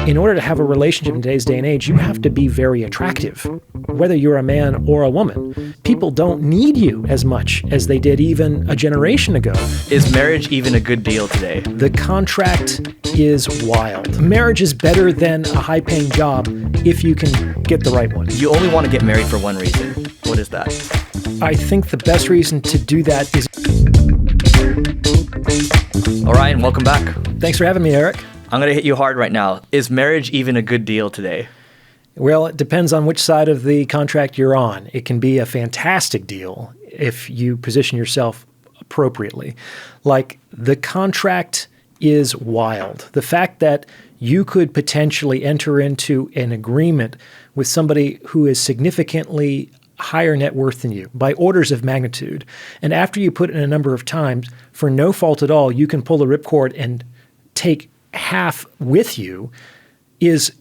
in order to have a relationship in today's day and age, you have to be very attractive, whether you're a man or a woman. People don't need you as much as they did even a generation ago. Is marriage even a good deal today? The contract is wild. Marriage is better than a high-paying job if you can get the right one. You only want to get married for one reason. What is that? I think the best reason to do that is... Orion, welcome back. Thanks for having me, Eric. I'm going to hit you hard right now. Is marriage even a good deal today? Well, it depends on which side of the contract you're on. It can be a fantastic deal if you position yourself appropriately. Like, the contract is wild. The fact that you could potentially enter into an agreement with somebody who is significantly higher net worth than you by orders of magnitude, and after you put in a number of times, for no fault at all, you can pull the ripcord and take half with you, is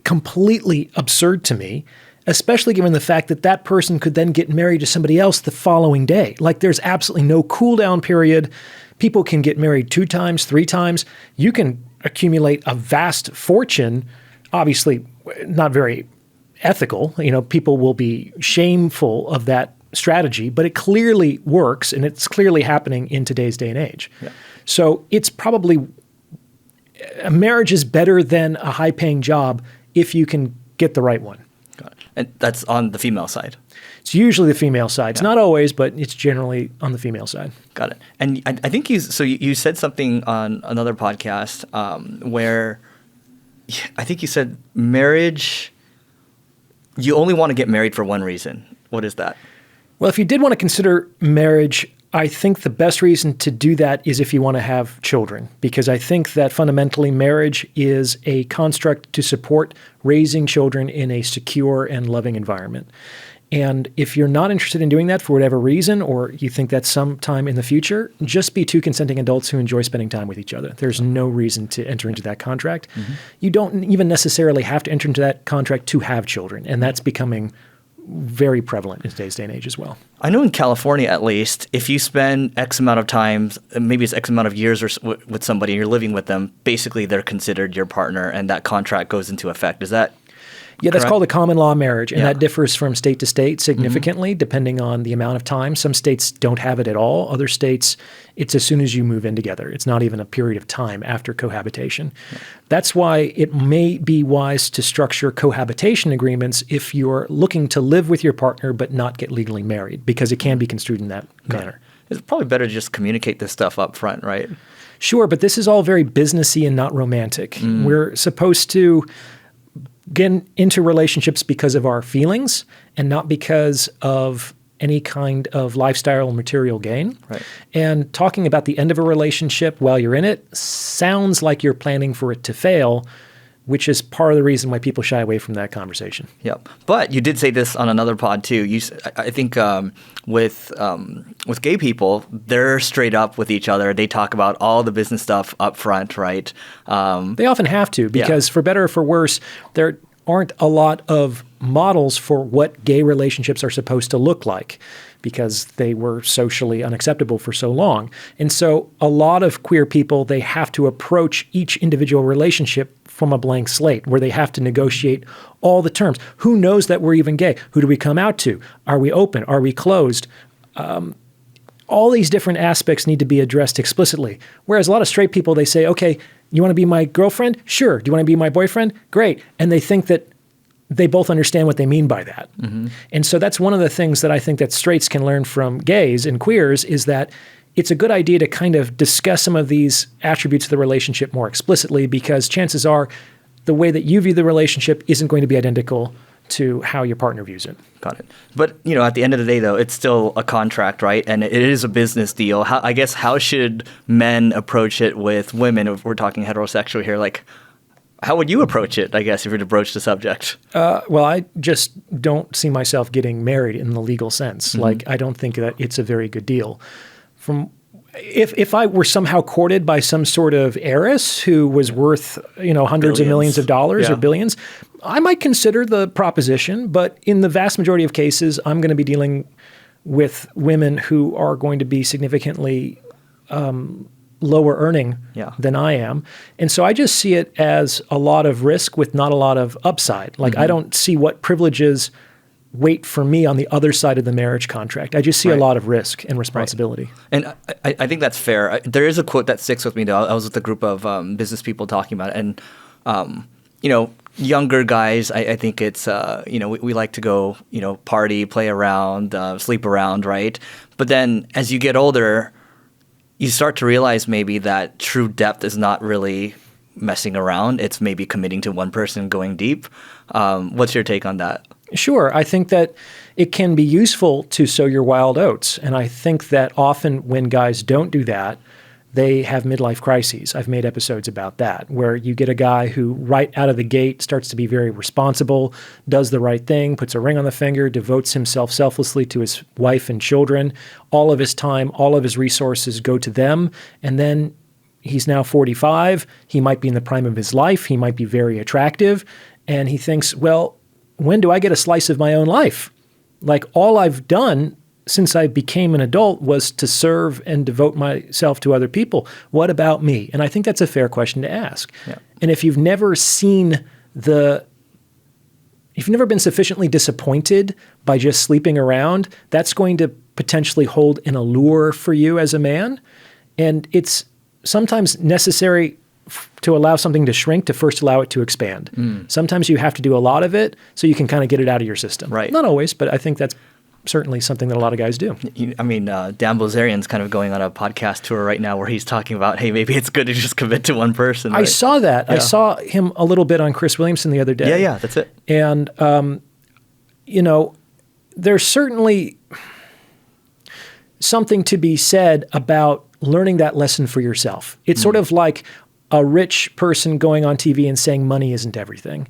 completely absurd to me, especially given the fact that that person could then get married to somebody else the following day. Like, there's absolutely no cool down period. People can get married 2 times, 3 times. You can accumulate a vast fortune, obviously not very ethical. You know, people will be shameful of that strategy, but it clearly works, and it's clearly happening in today's day and age. Yeah. So it's probably, a marriage is better than a high-paying job if you can get the right one. Got it. And that's on the female side? It's usually the female side. It's not always, but it's generally on the female side. Got it. And I think you said something on another podcast where I think you said marriage, you only want to get married for one reason. What is that? Well, if you did want to consider marriage, I think the best reason to do that is if you want to have children, because I think that fundamentally marriage is a construct to support raising children in a secure and loving environment. And if you're not interested in doing that for whatever reason, or you think that's sometime in the future, just be 2 consenting adults who enjoy spending time with each other. There's no reason to enter into that contract. Mm-hmm. You don't even necessarily have to enter into that contract to have children, and that's becoming very prevalent in today's day and age as well. I know in California, at least, if you spend X amount of time, maybe it's X amount of years with somebody and you're living with them, basically they're considered your partner and that contract goes into effect. Is that Yeah, that's correct? called a common law marriage, and that differs from state to state significantly, depending on the amount of time. Some states don't have it at all. Other states, it's as soon as you move in together. It's not even a period of time after cohabitation. Yeah. That's why it may be wise to structure cohabitation agreements if you're looking to live with your partner but not get legally married, because it can be construed in that manner. It's probably better to just communicate this stuff up front, right? Sure, but this is all very businessy and not romantic. We're supposed to get into relationships because of our feelings and not because of any kind of lifestyle or material gain. Right. And talking about the end of a relationship while you're in it sounds like you're planning for it to fail, which is part of the reason why people shy away from that conversation. Yep. But you did say this on another pod too. I think with gay people, they're straight up with each other. They talk about all the business stuff up front, right? They often have to, because for better or for worse, there aren't a lot of models for what gay relationships are supposed to look like, because they were socially unacceptable for so long. And so a lot of queer people, they have to approach each individual relationship from a blank slate, where they have to negotiate all the terms. Who knows that we're even gay? Who do we come out to? Are we open? Are we closed? All these different aspects need to be addressed explicitly. Whereas a lot of straight people, they say, okay, you want to be my girlfriend? Sure. Do you want to be my boyfriend? Great. And they think that they both understand what they mean by that. Mm-hmm. And so that's one of the things that I think that straights can learn from gays and queers, is that it's a good idea to kind of discuss some of these attributes of the relationship more explicitly, because chances are the way that you view the relationship isn't going to be identical to how your partner views it. Got it. But, at the end of the day, though, it's still a contract, right? And it is a business deal. How should men approach it with women, if we're talking heterosexual here? Like, how would you approach it, I guess, if you were to broach the subject? Well, I just don't see myself getting married in the legal sense. Mm-hmm. Like, I don't think that it's a very good deal. If I were somehow courted by some sort of heiress who was worth, hundreds of millions of dollars or billions, I might consider the proposition. But in the vast majority of cases, I'm going to be dealing with women who are going to be significantly lower earning Yeah. than I am. And so I just see it as a lot of risk with not a lot of upside. Like I don't see what privileges wait for me on the other side of the marriage contract. I just see a lot of risk and responsibility. Right. And I think that's fair. There is a quote that sticks with me, though. I was with a group of business people talking about it. And, younger guys, I think it's, we like to go, party, play around, sleep around, right? But then as you get older, you start to realize maybe that true depth is not really messing around. It's maybe committing to one person, going deep. What's your take on that? Sure. I think that it can be useful to sow your wild oats. And I think that often when guys don't do that, they have midlife crises. I've made episodes about that, where you get a guy who right out of the gate starts to be very responsible, does the right thing, puts a ring on the finger, devotes himself selflessly to his wife and children. All of his time, all of his resources go to them. And then he's now 45. He might be in the prime of his life. He might be very attractive. And he thinks, well, when do I get a slice of my own life? Like all I've done since I became an adult was to serve and devote myself to other people. What about me? And I think that's a fair question to ask. Yeah. And if you've never seen if you've never been sufficiently disappointed by just sleeping around, that's going to potentially hold an allure for you as a man. And it's sometimes necessary to allow something to shrink to first allow it to expand. Sometimes you have to do a lot of it so you can kind of get it out of your system. Right. Not always, but I think that's certainly something that a lot of guys do. Dan Bilzerian's kind of going on a podcast tour right now where he's talking about, hey, maybe it's good to just commit to one person. Right? I saw that. Yeah. I saw him a little bit on Chris Williamson the other day. Yeah, that's it. And, there's certainly something to be said about learning that lesson for yourself. It's sort of like a rich person going on TV and saying money isn't everything.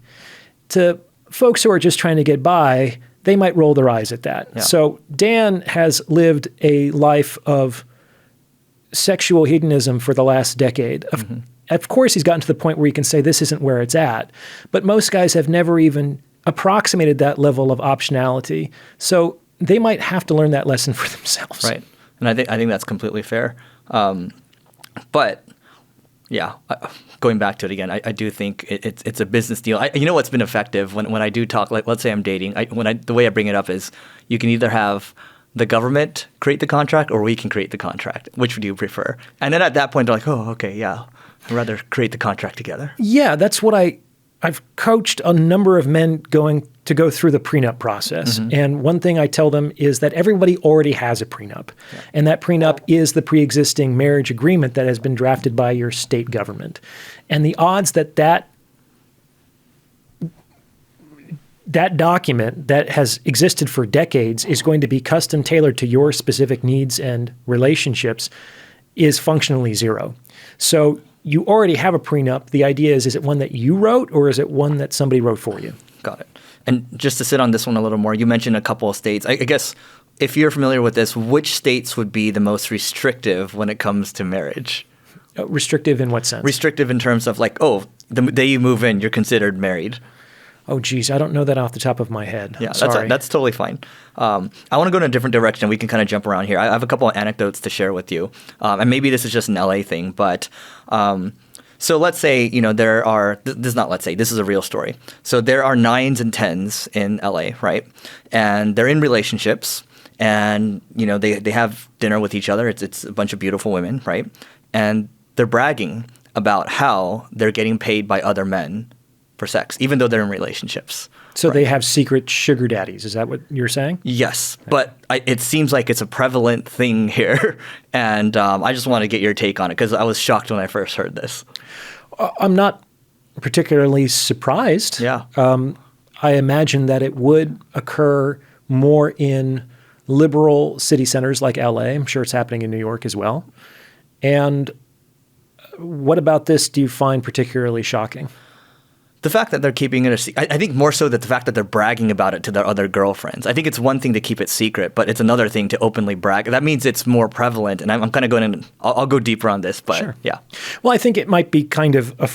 To folks who are just trying to get by, they might roll their eyes at that. Yeah. So Dan has lived a life of sexual hedonism for the last decade. Of course, he's gotten to the point where he can say this isn't where it's at. But most guys have never even approximated that level of optionality. So they might have to learn that lesson for themselves. Right. And I think that's completely fair. But yeah, going back to it again, I do think it's a business deal. You know what's been effective when I do talk, like let's say I'm dating, the way I bring it up is you can either have the government create the contract or we can create the contract. Which would you prefer? And then at that point, they're like, oh, okay, yeah, I'd rather create the contract together. Yeah, that's what I've coached a number of men go through the prenup process. And one thing I tell them is that everybody already has a prenup. Yeah. And that prenup is the pre-existing marriage agreement that has been drafted by your state government. And the odds that document that has existed for decades is going to be custom tailored to your specific needs and relationships is functionally zero. So you already have a prenup. The idea is it one that you wrote or is it one that somebody wrote for you? Got it. And just to sit on this one a little more, you mentioned a couple of states. I guess if you're familiar with this, which states would be the most restrictive when it comes to marriage? Restrictive in what sense? Restrictive in terms of like, the day you move in, you're considered married. Oh, geez, I don't know that off the top of my head. Yeah, Sorry. that's totally fine. I want to go in a different direction. We can kind of jump around here. I have a couple of anecdotes to share with you. And maybe this is just an LA thing, but so let's say, there are, this is not let's say, this is a real story. So there are 9s and 10s in LA, right? And they're in relationships and, they have dinner with each other. It's a bunch of beautiful women, right? And they're bragging about how they're getting paid by other men for sex, even though they're in relationships. So they have secret sugar daddies. Is that what you're saying? Yes, but it seems like it's a prevalent thing here, and I just want to get your take on it because I was shocked when I first heard this. I'm not particularly surprised. Yeah. I imagine that it would occur more in liberal city centers like LA. I'm sure it's happening in New York as well. And what about this do you find particularly shocking? The fact that they're keeping it a secret, I think more so that the fact that they're bragging about it to their other girlfriends. I think it's one thing to keep it secret, but it's another thing to openly brag. That means it's more prevalent, and I'm kind of going in, I'll go deeper on this, but sure. Yeah. Well, I think it might be kind of a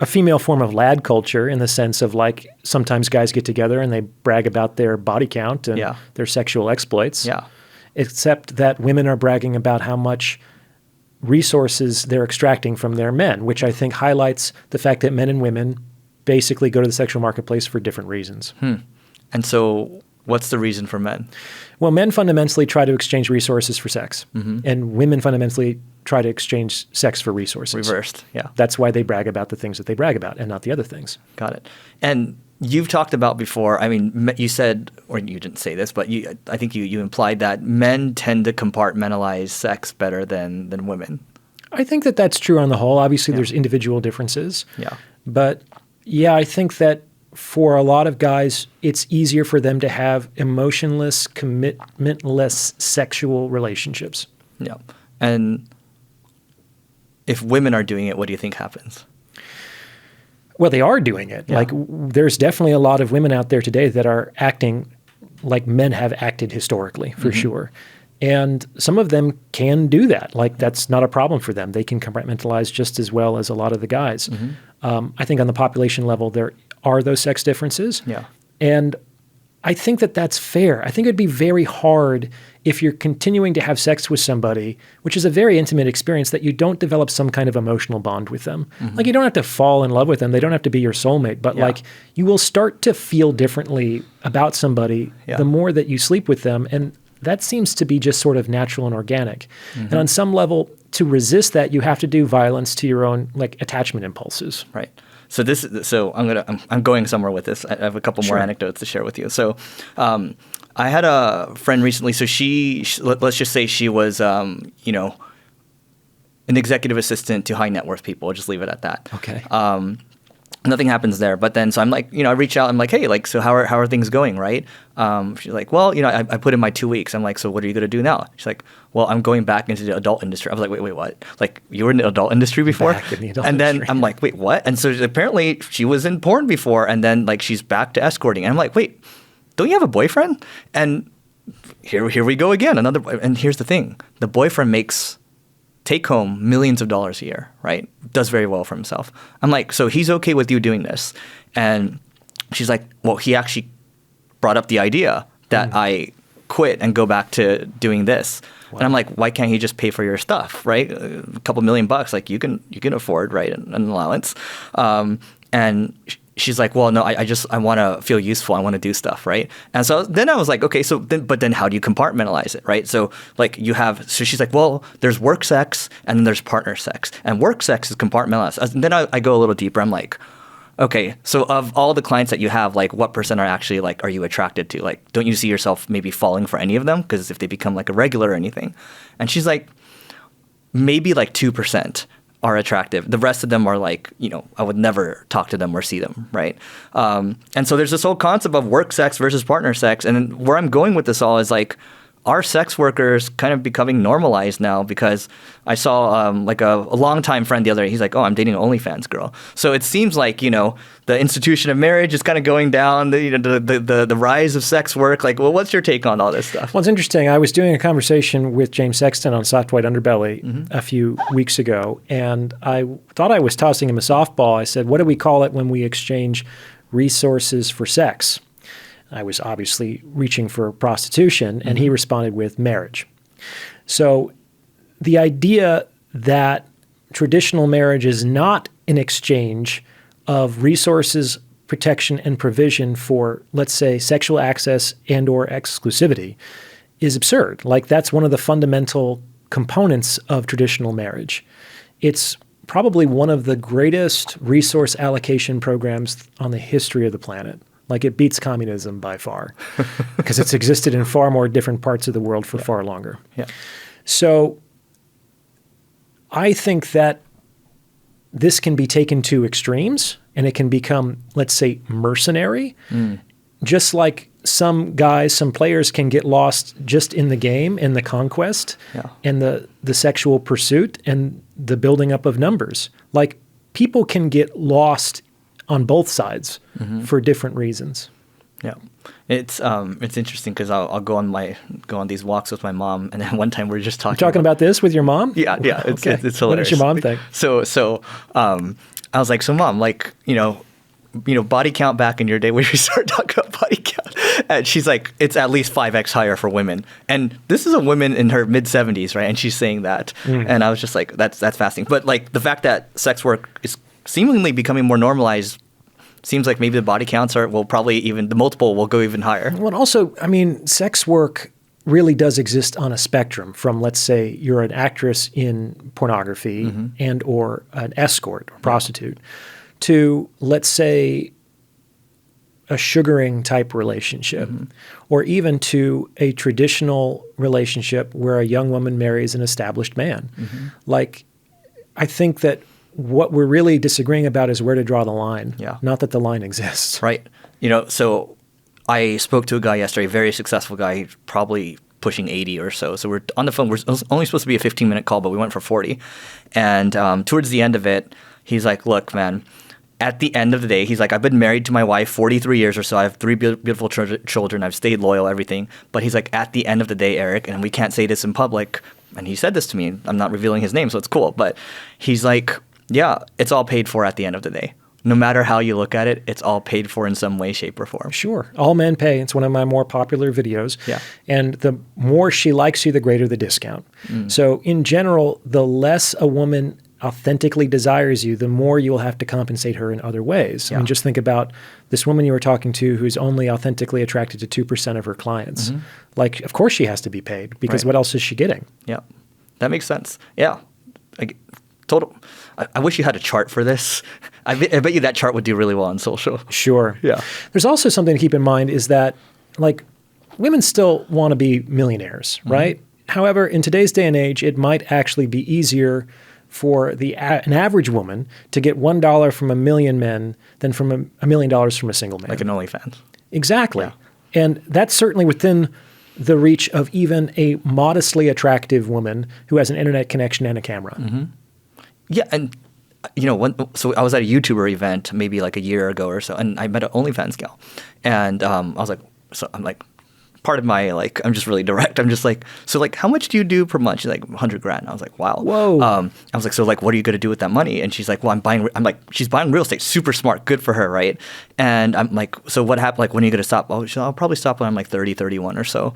female form of lad culture in the sense of like sometimes guys get together and they brag about their body count and their sexual exploits. Yeah. Except that women are bragging about how much resources they're extracting from their men, which I think highlights the fact that men and women basically go to the sexual marketplace for different reasons. And so what's the reason for men? Well, men fundamentally try to exchange resources for sex, and women fundamentally try to exchange sex for resources. Reversed, yeah. That's why they brag about the things that they brag about and not the other things. Got it. And you've talked about before, I mean, you said, or you didn't say this, but I think you implied that men tend to compartmentalize sex better than women. I think that that's true on the whole. Obviously, there's individual differences. Yeah. But yeah, I think that for a lot of guys, it's easier for them to have emotionless, commitmentless sexual relationships. Yeah. And if women are doing it, what do you think happens? Well, they are doing it. Yeah. Like, there's definitely a lot of women out there today that are acting like men have acted historically, for sure. And some of them can do that. Like, that's not a problem for them. They can compartmentalize just as well as a lot of the guys. I think on the population level, there are those sex differences. Yeah. And I think that that's fair. I think it'd be very hard if you're continuing to have sex with somebody, which is a very intimate experience, that you don't develop some kind of emotional bond with them. Like, you don't have to fall in love with them. They don't have to be your soulmate. But like, you will start to feel differently about somebody the more that you sleep with them. And that seems to be just sort of natural and organic. And on some level, to resist that, you have to do violence to your own like attachment impulses. Right. So I'm going somewhere with this. I have a couple more anecdotes to share with you. So, I had a friend recently. So let's just say she was, an executive assistant to high net worth people. I'll just leave it at that. Okay. Nothing happens there. But then, so I'm like, I reach out. I'm like, hey, like, so how are things going, right? She's like, well, I put in my 2 weeks. I'm like, so what are you going to do now? She's like, well, I'm going back into the adult industry. I was like, wait, what? Like, you were in the adult industry before? Back in the adult and then industry. I'm like, wait, what? And so apparently she was in porn before, and then like she's back to escorting. And I'm like, wait, don't you have a boyfriend? And here we go again. And here's the thing: the boyfriend makes take home millions of dollars a year, right? Does very well for himself. I'm like, so he's okay with you doing this? And she's like, well, he actually brought up the idea that I quit and go back to doing this. Wow. And I'm like, why can't he just pay for your stuff, right? A couple $1,000,000, like you can afford, right, an allowance. And she's like, well, no, I want to feel useful. I want to do stuff, right? And so then I was like, okay, but then how do you compartmentalize it, right? So like so she's like, well, there's work sex and then there's partner sex. And work sex is compartmentalized. And then I go a little deeper. I'm like, okay, so of all the clients that you have, like what % are actually like, are you attracted to? Like, don't you see yourself maybe falling for any of them? Because if they become like a regular or anything. And she's like, maybe like 2% are attractive. The rest of them are like, I would never talk to them or see them, right? And so there's this whole concept of work sex versus partner sex. And where I'm going with this all is like, are sex workers kind of becoming normalized now? Because I saw like a longtime friend the other day. He's like, oh, I'm dating an OnlyFans girl. So it seems like, the institution of marriage is kind of going down, the rise of sex work. Like, well, what's your take on all this stuff? Well, it's interesting. I was doing a conversation with James Sexton on Soft White Underbelly a few weeks ago, and I thought I was tossing him a softball. I said, what do we call it when we exchange resources for sex? I was obviously reaching for prostitution, and he responded with marriage. So the idea that traditional marriage is not an exchange of resources, protection, and provision for, let's say, sexual access and or exclusivity is absurd. Like, that's one of the fundamental components of traditional marriage. It's probably one of the greatest resource allocation programs on the history of the planet. Like, it beats communism by far because it's existed in far more different parts of the world for far longer. Yeah. So I think that this can be taken to extremes and it can become, let's say, mercenary. Just like some guys, some players can get lost just in the game, in the conquest, and the sexual pursuit and the building up of numbers. Like, people can get lost on both sides for different reasons. Yeah, it's interesting because I'll go on these walks with my mom, and then one time we were just talking. You're talking about this with your mom? Yeah, it's hilarious. What does your mom think? So I was like, so mom, like, body count back in your day, when we started talking about body count, And she's like, it's at least 5x higher for women. And this is a woman in her mid 70s, right? And she's saying that. And I was just like, that's fascinating. But like the fact that sex work is seemingly becoming more normalized seems like maybe the body counts will probably even, the multiple will go even higher. Well, also, I mean, sex work really does exist on a spectrum from, let's say, you're an actress in pornography and or an escort or prostitute to, let's say, a sugaring type relationship or even to a traditional relationship where a young woman marries an established man. Like, I think that what we're really disagreeing about is where to draw the line, not that the line exists. Right. You know, so I spoke to a guy yesterday, a very successful guy, probably pushing 80 or so. So we're on the phone. It was only supposed to be a 15-minute call, but we went for 40. And towards the end of it, he's like, look, man, at the end of the day, he's like, I've been married to my wife 43 years or so. I have 3 beautiful children. I've stayed loyal, everything. But he's like, at the end of the day, Eric, and we can't say this in public, and he said this to me. I'm not revealing his name, so it's cool. But he's like, yeah, it's all paid for at the end of the day. No matter how you look at it, it's all paid for in some way, shape, or form. Sure. All men pay. It's one of my more popular videos. Yeah. And the more she likes you, the greater the discount. So in general, the less a woman authentically desires you, the more you will have to compensate her in other ways. I mean, just think about this woman you were talking to who's only authentically attracted to 2% of her clients. Like, of course she has to be paid because what else is she getting? Yeah. That makes sense. Yeah. Total. I wish you had a chart for this. I bet you that chart would do really well on social. Sure. Yeah. There's also something to keep in mind is that, like, women still want to be millionaires, right? However, in today's day and age, it might actually be easier for an average woman to get $1 from a million men than from $1 million from a single man. Like an OnlyFans. Exactly. Yeah. And that's certainly within the reach of even a modestly attractive woman who has an internet connection and a camera. Yeah, and you know, so I was at a YouTuber event maybe like a year ago or so, and I met an OnlyFans gal, and I was like, so I'm like, part of my like, I'm just really direct. I'm just like, so like, how much do you do per month? She's like, 100 grand. I was like, wow. Whoa. I was like, so like, what are you going to do with that money? And she's like, well, I'm like, she's buying real estate, super smart, good for her, right? And I'm like, so what happened? Like, when are you going to stop? Oh, I'll probably stop when I'm like 30, 31 or so.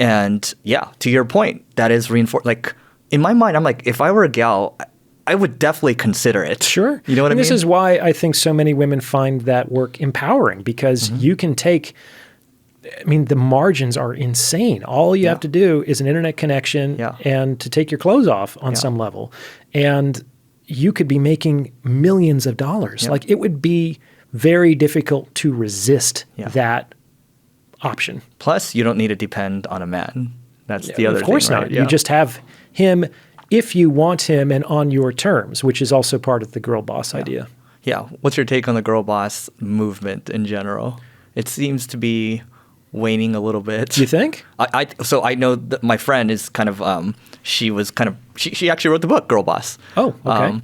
And yeah, to your point, that is reinforced. Like in my mind, I'm like, if I were a gal, I would definitely consider it. Sure. You know what I mean? This is why I think so many women find that work empowering because you can take, I mean, the margins are insane. All you have to do is an internet connection and to take your clothes off on some level. And you could be making millions of dollars. Like it would be very difficult to resist that option. Plus, you don't need to depend on a man. That's the other thing. Of course not. You just have him if you want him and on your terms, which is also part of the girl boss idea. Yeah. What's your take on the girl boss movement in general? It seems to be waning a little bit. Do you think? So I know that my friend is kind of, she actually wrote the book, Girl Boss. Oh, okay.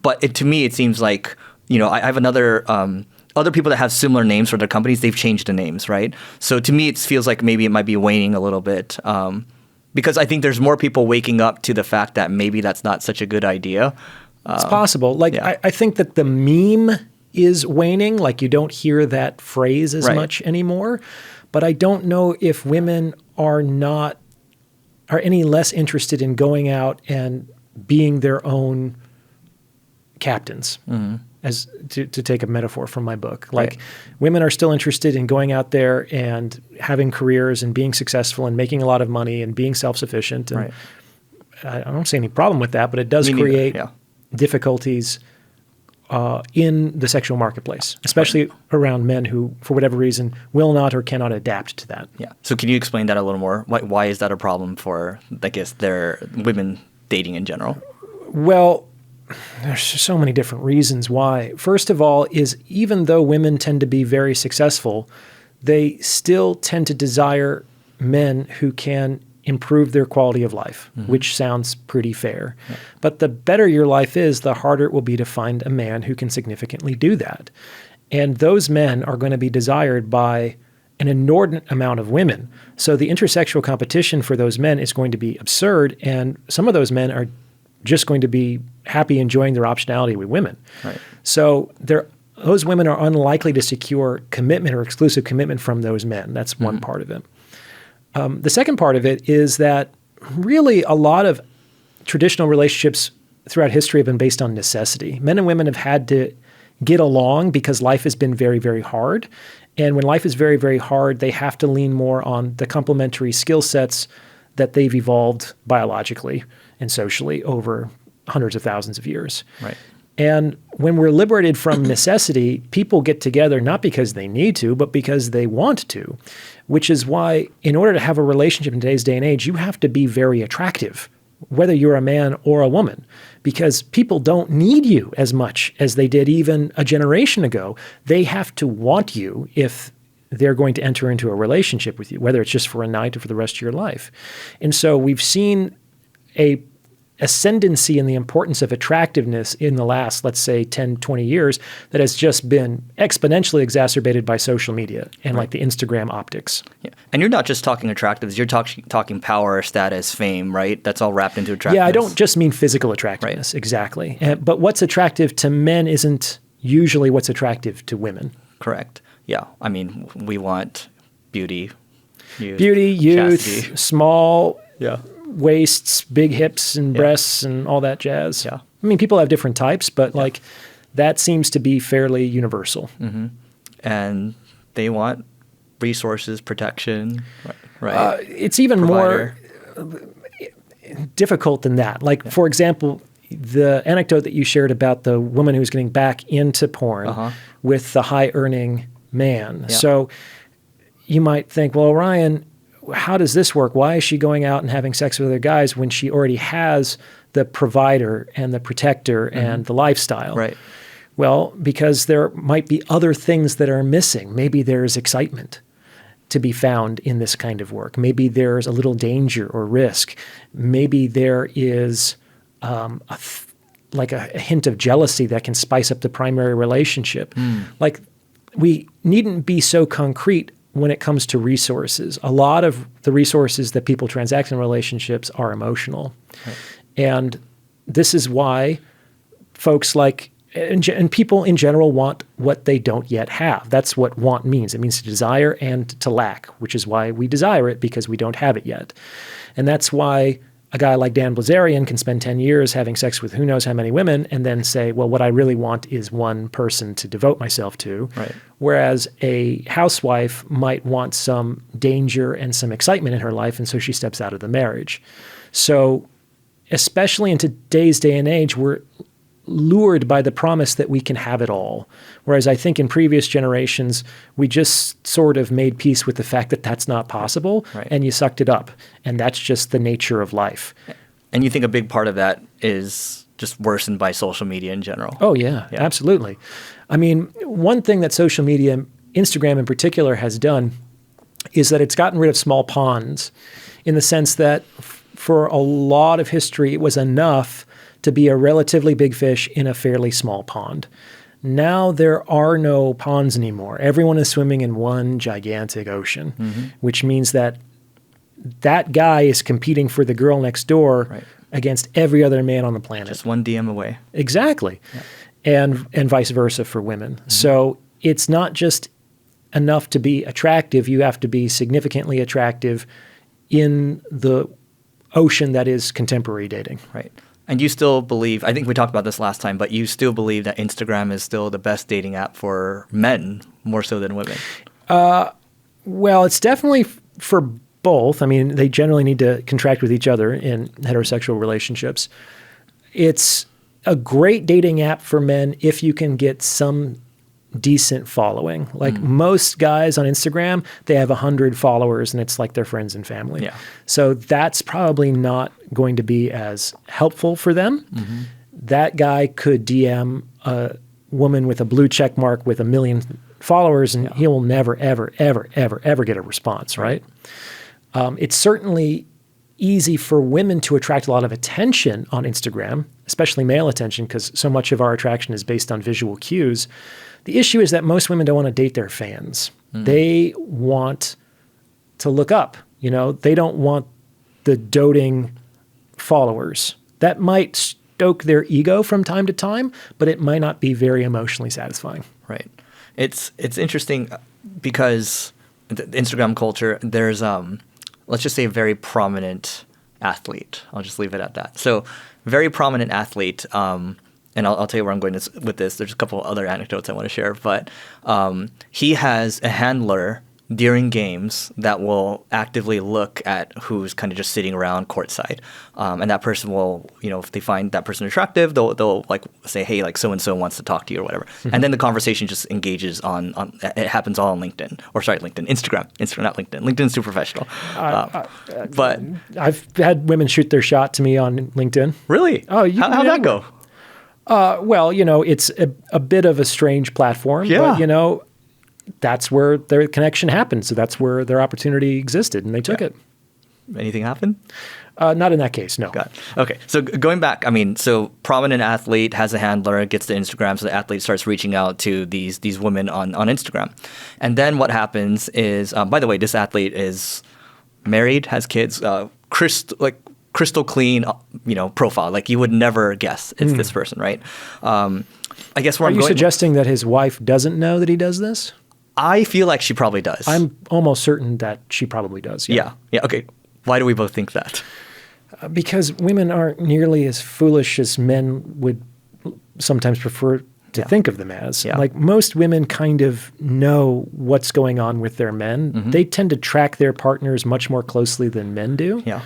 But to me, it seems like, you know, I have other people that have similar names for their companies, they've changed the names, right? So to me, it feels like maybe it might be waning a little bit. Because I think there's more people waking up to the fact that maybe that's not such a good idea. It's possible. Like, I think that the meme is waning. Like, you don't hear that phrase as much anymore. But I don't know if women are any less interested in going out and being their own captains. As to take a metaphor from my book. Like women are still interested in going out there and having careers and being successful and making a lot of money and being self-sufficient. And I don't see any problem with that, but it does create difficulties in the sexual marketplace, especially around men who, for whatever reason, will not or cannot adapt to that. Yeah. So can you explain that a little more? Why is that a problem for, I guess, their women dating in general? Well, there's so many different reasons why. First of all is even though women tend to be very successful, they still tend to desire men who can improve their quality of life, which sounds pretty fair. But the better your life is, the harder it will be to find a man who can significantly do that. And those men are going to be desired by an inordinate amount of women. So the intersexual competition for those men is going to be absurd, and some of those men are just going to be happy enjoying their optionality with women. So there those women are unlikely to secure commitment or exclusive commitment from those men. That's one part of it. The second part of it is that really a lot of traditional relationships throughout history have been based on necessity. Men and women have had to get along because life has been very, very hard. And when life is very, very hard, they have to lean more on the complementary skill sets that they've evolved biologically and socially over hundreds of thousands of years. Right. And when we're liberated from necessity, people get together not because they need to, but because they want to, which is why in order to have a relationship in today's day and age, you have to be very attractive, whether you're a man or a woman, because people don't need you as much as they did even a generation ago. They have to want you if they're going to enter into a relationship with you, whether it's just for a night or for the rest of your life. And so we've seen a ascendancy in the importance of attractiveness in the last, let's say, 10, 20 years that has just been exponentially exacerbated by social media and like the Instagram optics. Yeah. And you're not just talking attractiveness, you're talking power, status, fame, right? That's all wrapped into attractiveness. Yeah, I don't just mean physical attractiveness, exactly. But what's attractive to men isn't usually what's attractive to women. Correct. Yeah. I mean, we want beauty, youth, chastity. Small Yeah. waists, big hips and breasts and all that jazz. Yeah. I mean, people have different types, but like that seems to be fairly universal. Mm-hmm. And they want resources, protection, right? It's even more difficult than that. Like, for example, the anecdote that you shared about the woman who's getting back into porn with the high-earning man. Yeah. So you might think, well, Orion, how does this work? Why is she going out and having sex with other guys when she already has the provider and the protector and the lifestyle? Right. Well, because there might be other things that are missing. Maybe there's excitement to be found in this kind of work. Maybe there's a little danger or risk. Maybe there is like a hint of jealousy that can spice up the primary relationship. Like, we needn't be so concrete when it comes to resources. A lot of the resources that people transact in relationships are emotional. Right. And this is why folks like, and people in general want what they don't yet have. That's what want means. It means to desire and to lack, which is why we desire it, because we don't have it yet. And that's why a guy like Dan Blazarian can spend 10 years having sex with who knows how many women and then say, well, what I really want is one person to devote myself to. Right. Whereas a housewife might want some danger and some excitement in her life, and so she steps out of the marriage. So especially in today's day and age, we're lured by the promise that we can have it all. Whereas I think in previous generations, we just sort of made peace with the fact that that's not possible, and you sucked it up. And that's just the nature of life. And you think a big part of that is just worsened by social media in general? Oh, yeah, absolutely. I mean, one thing that social media, Instagram in particular, has done is that it's gotten rid of small ponds in the sense that for a lot of history, it was enough to be a relatively big fish in a fairly small pond. Now there are no ponds anymore. Everyone is swimming in one gigantic ocean, which means that that guy is competing for the girl next door against every other man on the planet. Just one DM away. Exactly. Yeah. And vice versa for women. So it's not just enough to be attractive. You have to be significantly attractive in the ocean that is contemporary dating. Right. And you still believe, I think we talked about this last time, but you still believe that Instagram is still the best dating app for men more so than women? Well, it's definitely for both. I mean, they generally need to contract with each other in heterosexual relationships. It's a great dating app for men if you can get some decent following. Like most guys on Instagram, they have 100 followers and it's like their friends and family. Yeah. So that's probably not going to be as helpful for them. That guy could DM a woman with a blue check mark with 1 million followers and he will never, ever, ever, ever, ever get a response, right? It's certainly easy for women to attract a lot of attention on Instagram, especially male attention, because so much of our attraction is based on visual cues. The issue is that most women don't want to date their fans. They want to look up. You know, they don't want the doting followers. That might stoke their ego from time to time, but it might not be very emotionally satisfying. Right. It's interesting because the Instagram culture, there's let's just say a very prominent athlete. I'll just leave it at that. So very prominent athlete, and I'll tell you where I'm going with this. There's a couple other anecdotes I want to share, but he has a handler during games that will actively look at who's kind of just sitting around courtside, and that person will, if they find that person attractive, they'll like say, hey, like so and so wants to talk to you or whatever, and then the conversation just engages on it happens all on Instagram, not LinkedIn. LinkedIn's too professional, but I've had women shoot their shot to me on LinkedIn. Really? Oh, how'd that go? Well, it's a bit of a strange platform, Yeah. but that's where their connection happened. So that's where their opportunity existed, and they took it. Anything happen? Not in that case, no. Got it. Okay, so going back, so prominent athlete has a handler, gets to Instagram, so the athlete starts reaching out to these women on Instagram. And then what happens is, by the way, this athlete is married, has kids, crystal clean, profile. Like you would never guess it's this person, right? I guess where Are you suggesting that his wife doesn't know that he does this? I feel like she probably does. I'm almost certain that she probably does. Yeah. Okay. Why do we both think that? Because women aren't nearly as foolish as men would sometimes prefer to think of them as. Yeah. Like most women kind of know what's going on with their men. Mm-hmm. They tend to track their partners much more closely than men do. Yeah.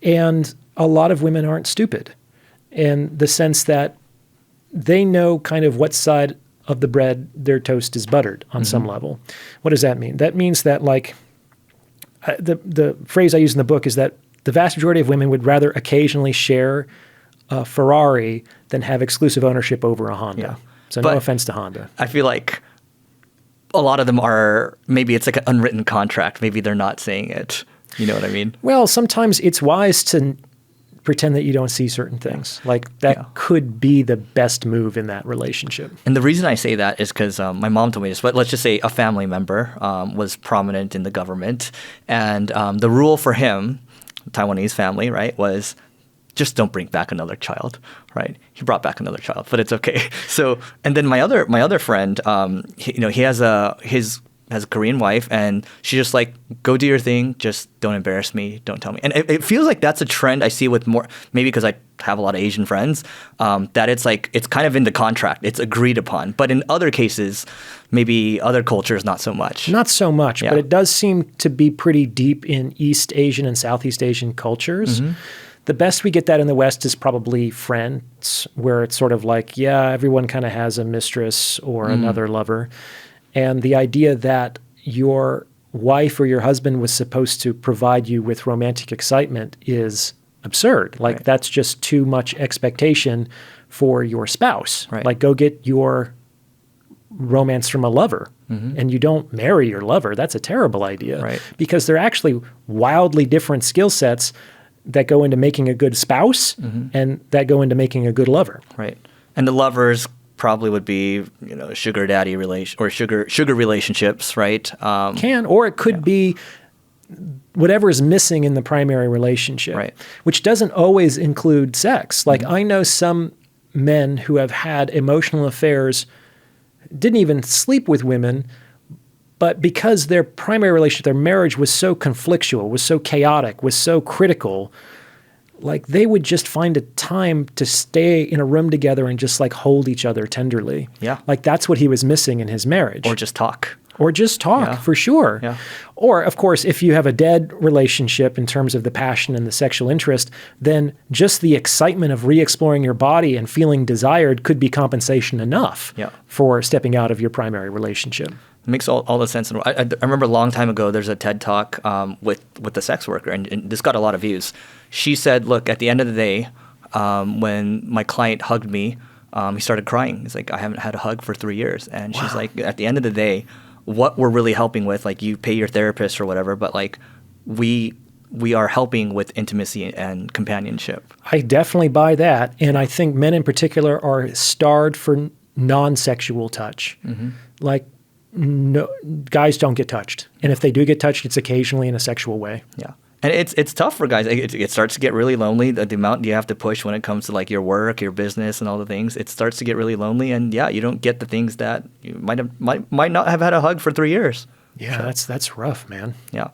And a lot of women aren't stupid in the sense that they know kind of what side of the bread their toast is buttered on some level. What does that mean? That means that the phrase I use in the book is that the vast majority of women would rather occasionally share a Ferrari than have exclusive ownership over a Honda. Yeah. So But no offense to Honda. I feel like a lot of them are, maybe it's like an unwritten contract. Maybe they're not saying it. You know what I mean? Well, sometimes it's wise to pretend that you don't see certain things. Like that could be the best move in that relationship. And the reason I say that is because my mom told me this, but let's just say a family member was prominent in the government. And the rule for him, Taiwanese family, right, was just don't bring back another child, right? He brought back another child, but it's okay. So, and then my other friend, he has a Korean wife, and she's just like, go do your thing, just don't embarrass me, don't tell me. And it feels like that's a trend I see with more, maybe because I have a lot of Asian friends, that it's like, it's kind of in the contract, it's agreed upon. But in other cases, maybe other cultures, not so much. Not so much, but it does seem to be pretty deep in East Asian and Southeast Asian cultures. Mm-hmm. The best we get that in the West is probably France, where it's sort of like, everyone kind of has a mistress or another lover. And the idea that your wife or your husband was supposed to provide you with romantic excitement is absurd. Like that's just too much expectation for your spouse. Right. Like go get your romance from a lover. Mm-hmm. And you don't marry your lover. That's a terrible idea. Right. Because they're actually wildly different skill sets that go into making a good spouse and that go into making a good lover. Right. And the lovers probably would be, sugar daddy or sugar relationships, right? Or it could be whatever is missing in the primary relationship, right? Which doesn't always include sex. Like I know some men who have had emotional affairs, didn't even sleep with women, but because their primary relationship, their marriage was so conflictual, was so chaotic, was so critical, like they would just find a time to stay in a room together and just like hold each other tenderly. Yeah. Like that's what he was missing in his marriage. Or just talk. For sure. Yeah. Or of course, if you have a dead relationship in terms of the passion and the sexual interest, then just the excitement of re-exploring your body and feeling desired could be compensation enough for stepping out of your primary relationship. It makes all the sense. I remember a long time ago, there's a TED Talk with the sex worker, and this got a lot of views. She said, look, at the end of the day, when my client hugged me, he started crying. He's like, I haven't had a hug for 3 years. And she's like, at the end of the day, what we're really helping with, like you pay your therapist or whatever, but like we are helping with intimacy and companionship. I definitely buy that. And I think men in particular are starved for non-sexual touch. Mm-hmm. Like, no, guys don't get touched. And if they do get touched, it's occasionally in a sexual way. Yeah. And it's tough for guys. It starts to get really lonely. The amount you have to push when it comes to like your work, your business, and all the things, it starts to get really lonely. And yeah, you don't get the things that you might not have had a hug for 3 years. Yeah, that's rough, man. Yeah.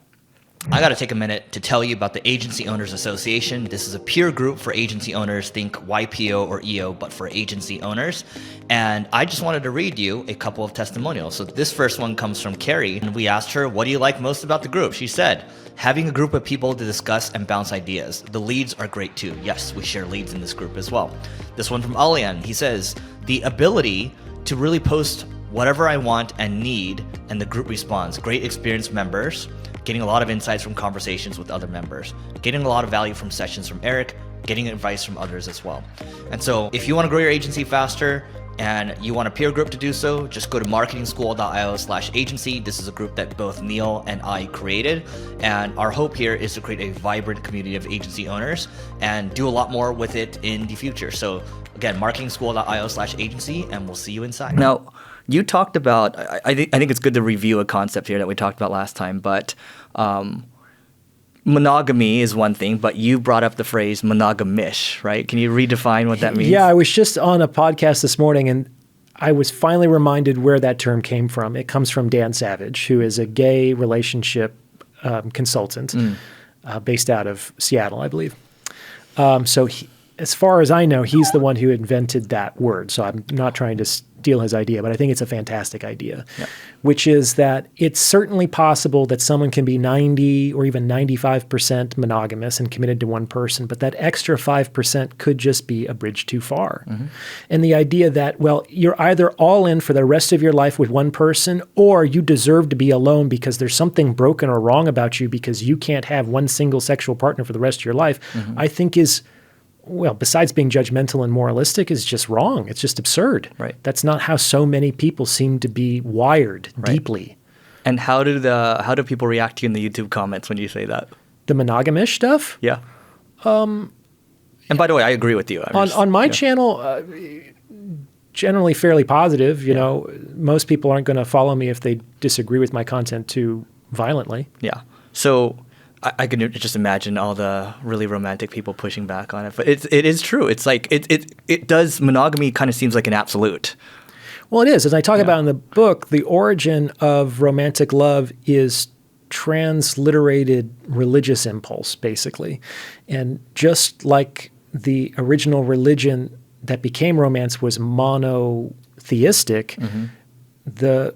I got to take a minute to tell you about the Agency Owners Association. This is a peer group for agency owners, think YPO or EO, but for agency owners. And I just wanted to read you a couple of testimonials. So this first one comes from Carrie, and we asked her, what do you like most about the group? She said, having a group of people to discuss and bounce ideas. The leads are great too. Yes, we share leads in this group as well. This one from Orion, he says, the ability to really post whatever I want and need, and the group responds. Great experienced members. Getting a lot of insights from conversations with other members, getting a lot of value from sessions from Eric, getting advice from others as well. And so if you want to grow your agency faster and you want a peer group to do so, just go to marketingschool.io/agency. This is a group that both Neil and I created. And our hope here is to create a vibrant community of agency owners and do a lot more with it in the future. So again, marketingschool.io/agency, and we'll see you inside. Now, you talked about, I think it's good to review a concept here that we talked about last time, but monogamy is one thing, but you brought up the phrase monogamish, right? Can you redefine what that means? Yeah, I was just on a podcast this morning and I was finally reminded where that term came from. It comes from Dan Savage, who is a gay relationship consultant based out of Seattle, I believe. As far as I know, he's the one who invented that word. So I'm not trying to steal his idea, but I think it's a fantastic idea, which is that it's certainly possible that someone can be 90 or even 95% monogamous and committed to one person, but that extra 5% could just be a bridge too far. Mm-hmm. And the idea that, well, you're either all in for the rest of your life with one person, or you deserve to be alone because there's something broken or wrong about you because you can't have one single sexual partner for the rest of your life, I think is, well, besides being judgmental and moralistic, is just wrong. It's just absurd. Right. That's not how so many people seem to be wired deeply. And how do people react to you in the YouTube comments when you say that? The monogamish stuff? Yeah. And by the way, I agree with you. On my channel, generally fairly positive. You know, most people aren't going to follow me if they disagree with my content too violently. Yeah. So I can just imagine all the really romantic people pushing back on it, but it is true. It's like it does. Monogamy kind of seems like an absolute. Well, it is. As I talk about in the book, the origin of romantic love is transliterated religious impulse, basically, and just like the original religion that became romance was monotheistic, the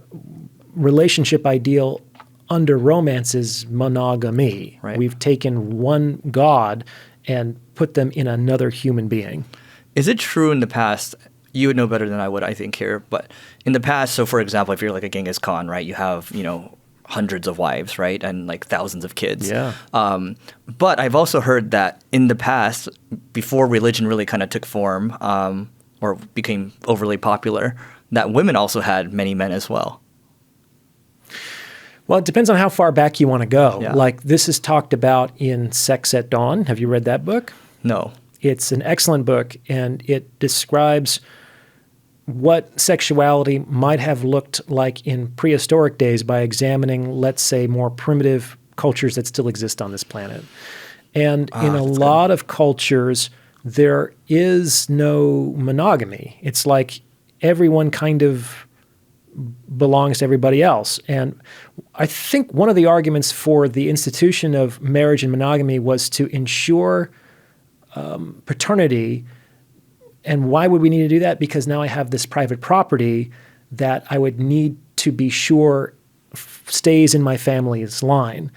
relationship ideal under romance is monogamy. Right. We've taken one God and put them in another human being. Is it true in the past, you would know better than I would, I think, here, but in the past, so for example, if you're like a Genghis Khan, right, you have, hundreds of wives, right, and like thousands of kids. Yeah. But I've also heard that in the past, before religion really kind of took form or became overly popular, that women also had many men as well. Well, it depends on how far back you want to go. Yeah. Like this is talked about in Sex at Dawn. Have you read that book? No. It's an excellent book, and it describes what sexuality might have looked like in prehistoric days by examining, let's say, more primitive cultures that still exist on this planet. And in a lot of cultures, there is no monogamy. It's like everyone kind of belongs to everybody else. And I think one of the arguments for the institution of marriage and monogamy was to ensure paternity. And why would we need to do that? Because now I have this private property that I would need to be sure stays in my family's line.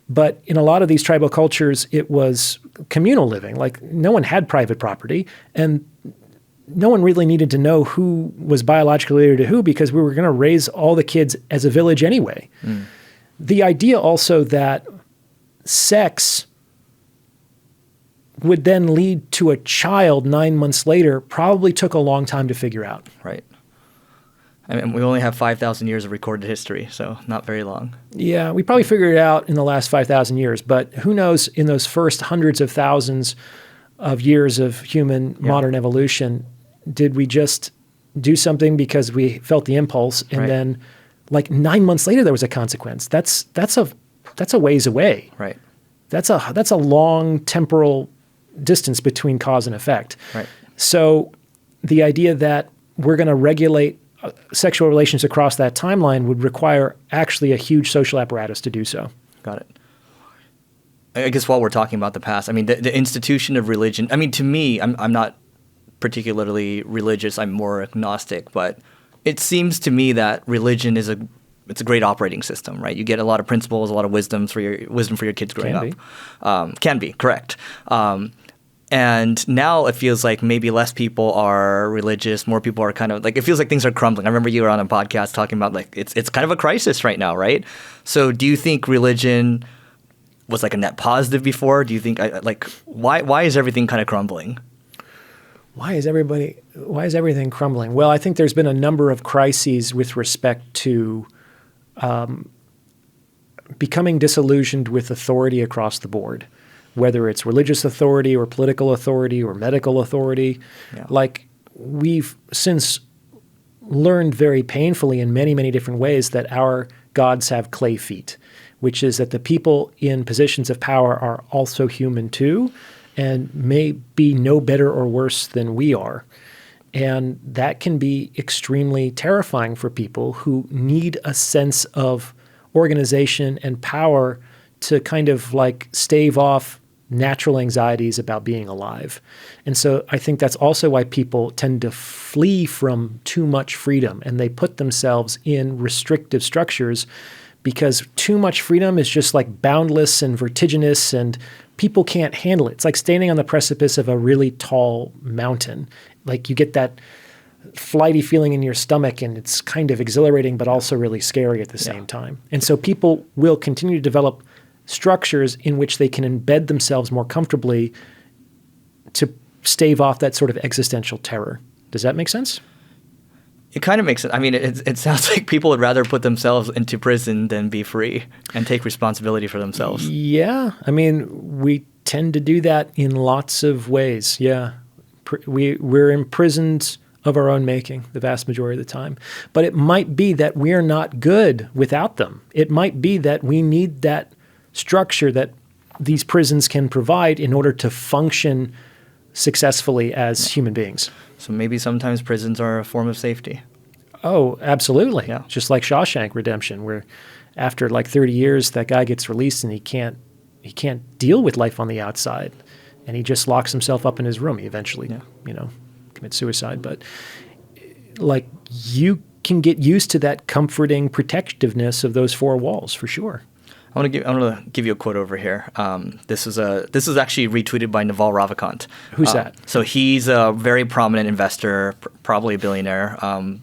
But in a lot of these tribal cultures, it was communal living. Like no one had private property, and no one really needed to know who was biologically related to who because we were going to raise all the kids as a village anyway. The idea also that sex would then lead to a child 9 months later probably took a long time to figure out. Right. I mean, we only have 5,000 years of recorded history, so not very long. Yeah, we probably figured it out in the last 5,000 years, but who knows in those first hundreds of thousands of years of human modern evolution, did we just do something because we felt the impulse and then like 9 months later there was a consequence? That's a ways away. Right. That's a long temporal distance between cause and effect. Right. So the idea that we're going to regulate sexual relations across that timeline would require actually a huge social apparatus to do so. Got it. I guess while we're talking about the past, I mean, the institution of religion, I mean, to me, I'm not particularly religious. I'm more agnostic, but it seems to me that religion it's a great operating system, right? You get a lot of principles, a lot of wisdom for your kids growing up. Can be, correct. And now it feels like maybe less people are religious, more people are kind of like, it feels like things are crumbling. I remember you were on a podcast talking about like, it's kind of a crisis right now, right? So do you think religion was like a net positive before? Do you think why is everything kind of crumbling? Why is everything crumbling? Well, I think there's been a number of crises with respect to becoming disillusioned with authority across the board, whether it's religious authority or political authority or medical authority. Yeah. Like, we've since learned very painfully in many, many different ways that our gods have clay feet, which is that the people in positions of power are also human too, and may be no better or worse than we are. And that can be extremely terrifying for people who need a sense of organization and power to kind of like stave off natural anxieties about being alive. And so I think that's also why people tend to flee from too much freedom, and they put themselves in restrictive structures because too much freedom is just like boundless and vertiginous, and people can't handle it. It's like standing on the precipice of a really tall mountain. Like, you get that flighty feeling in your stomach, and it's kind of exhilarating, but also really scary at the same time. And so people will continue to develop structures in which they can embed themselves more comfortably to stave off that sort of existential terror. Does that make sense? It kind of makes sense. I mean, it sounds like people would rather put themselves into prison than be free and take responsibility for themselves. Yeah. I mean, we tend to do that in lots of ways. Yeah. We're imprisoned of our own making the vast majority of the time. But it might be that we're not good without them. It might be that we need that structure that these prisons can provide in order to function successfully as human beings. So maybe sometimes prisons are a form of safety. Oh, absolutely. Yeah. Just like Shawshank Redemption, where after like 30 years, that guy gets released and he can't deal with life on the outside, and he just locks himself up in his room. He eventually, commits suicide. But like, you can get used to that comforting protectiveness of those four walls for sure. I want to give you a quote over here. This is actually retweeted by Naval Ravikant. Who's that? So he's a very prominent investor, probably a billionaire,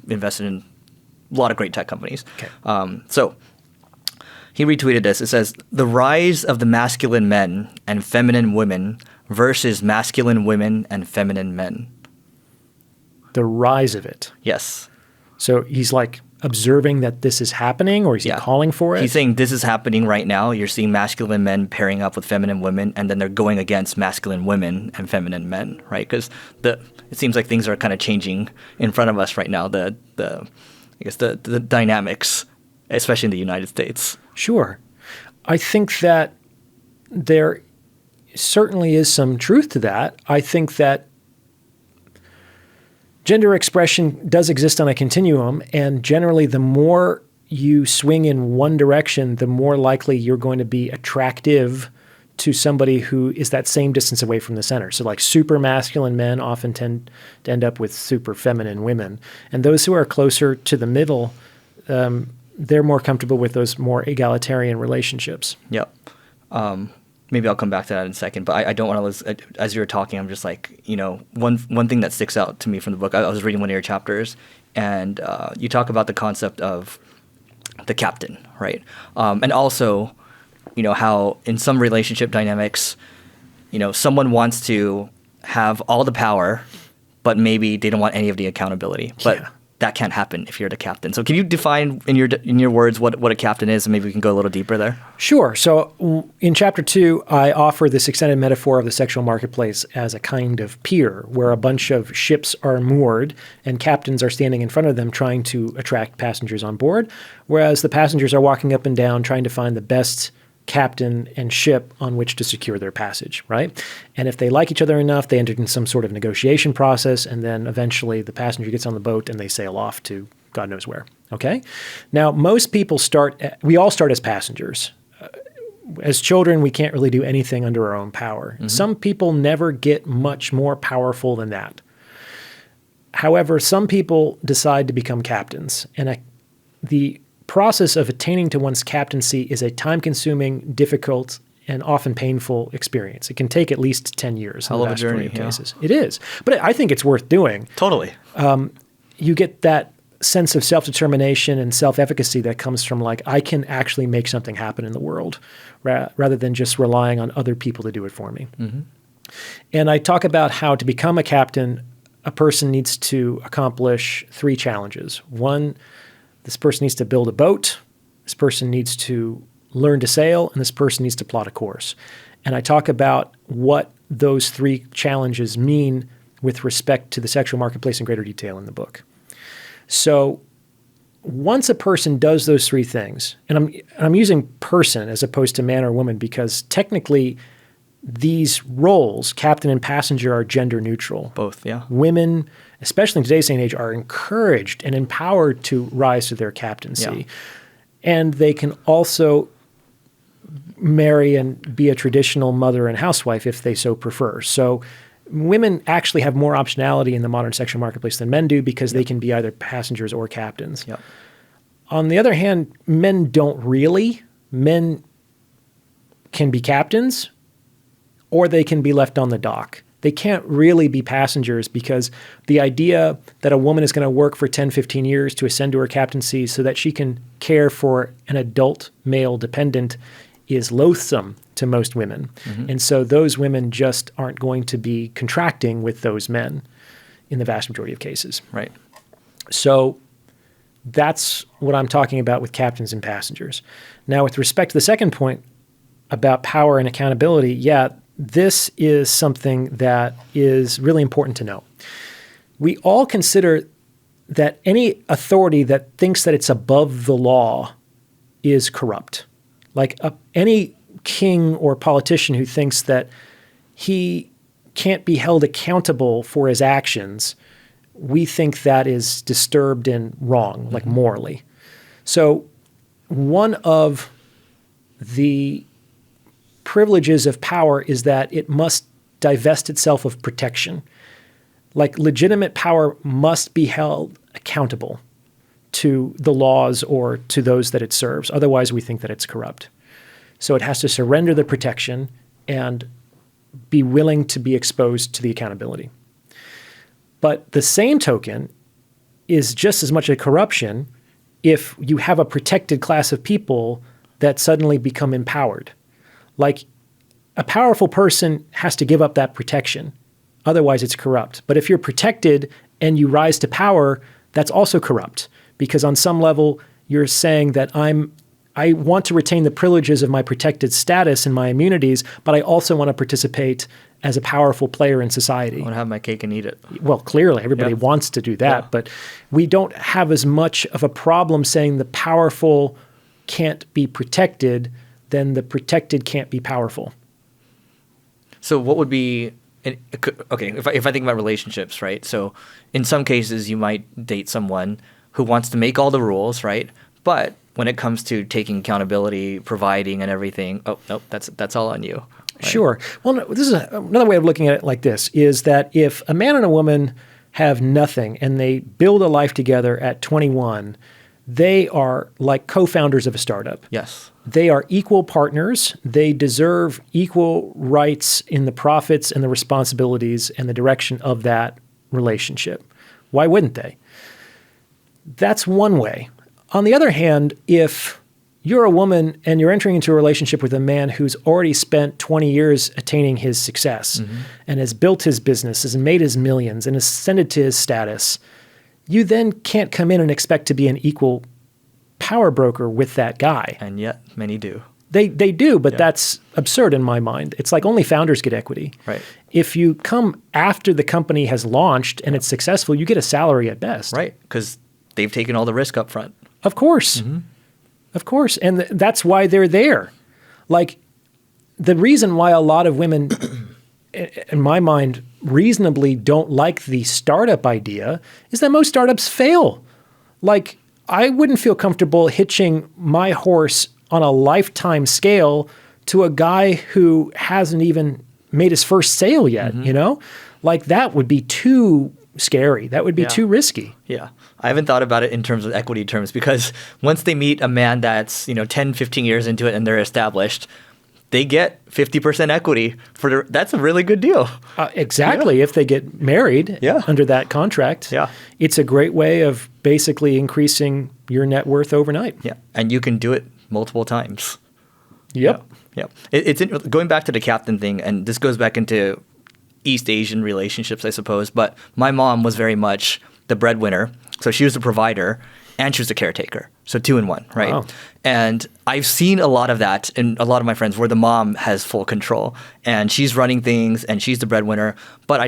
invested in a lot of great tech companies. Okay. So he retweeted this. It says, "The rise of the masculine men and feminine women versus masculine women and feminine men." The rise of it. Yes. So he's like observing that this is happening, or is he calling for it? He's saying this is happening right now. You're seeing masculine men pairing up with feminine women, and then they're going against masculine women and feminine men, right? Because it seems like things are kind of changing in front of us right now. The dynamics, especially in the United States. Sure. I think that there certainly is some truth to that. I think that gender expression does exist on a continuum, and generally the more you swing in one direction, the more likely you're going to be attractive to somebody who is that same distance away from the center. So like super masculine men often tend to end up with super feminine women. And those who are closer to the middle, they're more comfortable with those more egalitarian relationships. Yep. Maybe I'll come back to that in a second, but I don't want to listen. As you were talking, I'm just like, one thing that sticks out to me from the book, I was reading one of your chapters, and you talk about the concept of the captain, right? And also, how in some relationship dynamics, someone wants to have all the power, but maybe they don't want any of the accountability. But that can't happen if you're the captain. So can you define in your words what a captain is, and maybe we can go a little deeper there? Sure. So in chapter 2, I offer this extended metaphor of the sexual marketplace as a kind of pier where a bunch of ships are moored and captains are standing in front of them trying to attract passengers on board, whereas the passengers are walking up and down trying to find the best captain and ship on which to secure their passage, right? And if they like each other enough, they enter in some sort of negotiation process, and then eventually the passenger gets on the boat and they sail off to God knows where, okay? Now, most people we all start as passengers. As children, we can't really do anything under our own power. Some people never get much more powerful than that. However, some people decide to become captains, and the process of attaining to one's captaincy is a time-consuming, difficult, and often painful experience. It can take at least 10 years in the vast majority of cases. It is. But I think it's worth doing. Totally. You get that sense of self-determination and self-efficacy that comes from like, I can actually make something happen in the world rather than just relying on other people to do it for me. And I talk about how to become a captain, a person needs to accomplish 3 challenges. One, this person needs to build a boat, this person needs to learn to sail, and this person needs to plot a course. And I talk about what those 3 challenges mean with respect to the sexual marketplace in greater detail in the book. So once a person does those 3 things, and I'm using person as opposed to man or woman because technically these roles, captain and passenger, are gender neutral. Both, yeah. Women, especially in today's day and age, are encouraged and empowered to rise to their captaincy. Yeah. And they can also marry and be a traditional mother and housewife if they so prefer. So women actually have more optionality in the modern sexual marketplace than men do because they can be either passengers or captains. Yep. On the other hand, men don't really. Men can be captains or they can be left on the dock. They can't really be passengers because the idea that a woman is going to work for 10, 15 years to ascend to her captaincy so that she can care for an adult male dependent is loathsome to most women. And so those women just aren't going to be contracting with those men in the vast majority of cases. Right. So that's what I'm talking about with captains and passengers. Now, with respect to the second point about power and accountability, this is something that is really important to know. We all consider that any authority that thinks that it's above the law is corrupt. Like any king or politician who thinks that he can't be held accountable for his actions, we think that is disturbed and wrong, like morally. So one of the privileges of power is that it must divest itself of protection. Like legitimate power must be held accountable to the laws or to those that it serves. Otherwise, we think that it's corrupt. So it has to surrender the protection and be willing to be exposed to the accountability. But the same token is just as much a corruption if you have a protected class of people that suddenly become empowered. Like a powerful person has to give up that protection. Otherwise, it's corrupt. But if you're protected and you rise to power, that's also corrupt. Because on some level, you're saying that I want to retain the privileges of my protected status and my immunities, but I also want to participate as a powerful player in society. I want to have my cake and eat it. Well, clearly, everybody wants to do that, but we don't have as much of a problem saying the powerful can't be protected than the protected can't be powerful. So what would be okay, if I think about relationships, right? So in some cases, you might date someone who wants to make all the rules, right? But when it comes to taking accountability, providing and everything, oh, nope, that's all on you. Right? Sure. Well, no, this is another way of looking at it like this, is that if a man and a woman have nothing and they build a life together at 21, they are like co-founders of a startup. Yes. They are equal partners. They deserve equal rights in the profits and the responsibilities and the direction of that relationship. Why wouldn't they? That's one way. On the other hand, if you're a woman and you're entering into a relationship with a man who's already spent 20 years attaining his success and has built his business and made his millions and ascended to his status, you then can't come in and expect to be an equal power broker with that guy. And yet many do. They do, but that's absurd in my mind. It's like only founders get equity. Right. If you come after the company has launched and it's successful, you get a salary at best. Right, because they've taken all the risk up front. Of course. Of course. And that's why they're there. Like, the reason why a lot of women, in my mind, reasonably don't like the startup idea is that most startups fail. Like, I wouldn't feel comfortable hitching my horse on a lifetime scale to a guy who hasn't even made his first sale yet, you know? Like, that would be too scary. That would be too risky. Yeah. I haven't thought about it in terms of equity terms, because once they meet a man that's, 10, 15 years into it and they're established, they get 50% equity that's a really good deal. Exactly. If they get married under that contract, it's a great way of basically increasing your net worth overnight. Yeah. And you can do it multiple times. Yep. Yeah. It's going back to the captain thing, and this goes back into East Asian relationships, I suppose. But my mom was very much the breadwinner. So she was the provider and she was the caretaker. So 2 in 1, right? Wow. And I've seen a lot of that in a lot of my friends where the mom has full control and she's running things and she's the breadwinner. But I,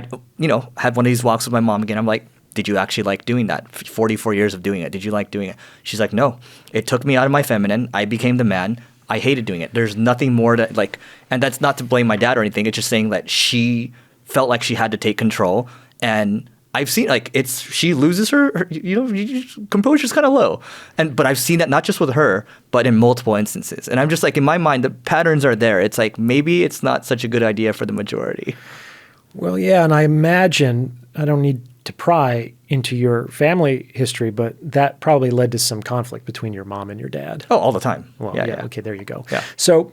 had one of these walks with my mom again. I'm like, did you actually like doing that? 44 years of doing it. Did you like doing it? She's like, no. It took me out of my feminine. I became the man. I hated doing it. There's nothing more to like, and that's not to blame my dad or anything. It's just saying that she felt like she had to take control. And I've seen she loses her composure's kind of low. But I've seen that not just with her, but in multiple instances. And I'm just like, in my mind, the patterns are there. It's like, maybe it's not such a good idea for the majority. Well, yeah. And I imagine, I don't need to pry into your family history, but that probably led to some conflict between your mom and your dad. Oh, all the time. Well, yeah. Okay, there you go. Yeah. So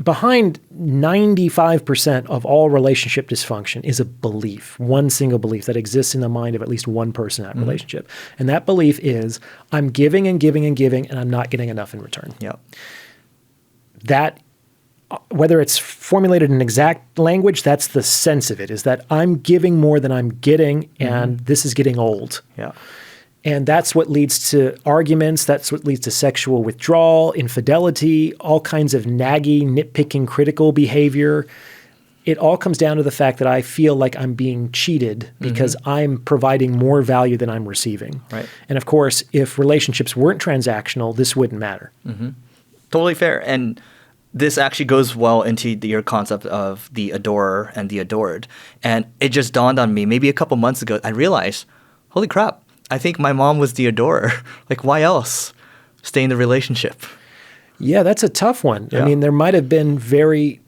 behind 95% of all relationship dysfunction is a belief, one single belief that exists in the mind of at least one person in that relationship. And that belief is, I'm giving and giving and giving, and I'm not getting enough in return. Yeah. That, whether it's formulated in exact language, that's the sense of it, is that I'm giving more than I'm getting, and this is getting old. Yeah. And that's what leads to arguments. That's what leads to sexual withdrawal, infidelity, all kinds of naggy, nitpicking, critical behavior. It all comes down to the fact that I feel like I'm being cheated because I'm providing more value than I'm receiving. Right. And of course, if relationships weren't transactional, this wouldn't matter. Totally fair. And this actually goes well into your concept of the adorer and the adored. And it just dawned on me maybe a couple months ago, I realized, holy crap, I think my mom was the adorer. Like, why else stay in the relationship? Yeah, that's a tough one. Yeah. I mean, there might have been very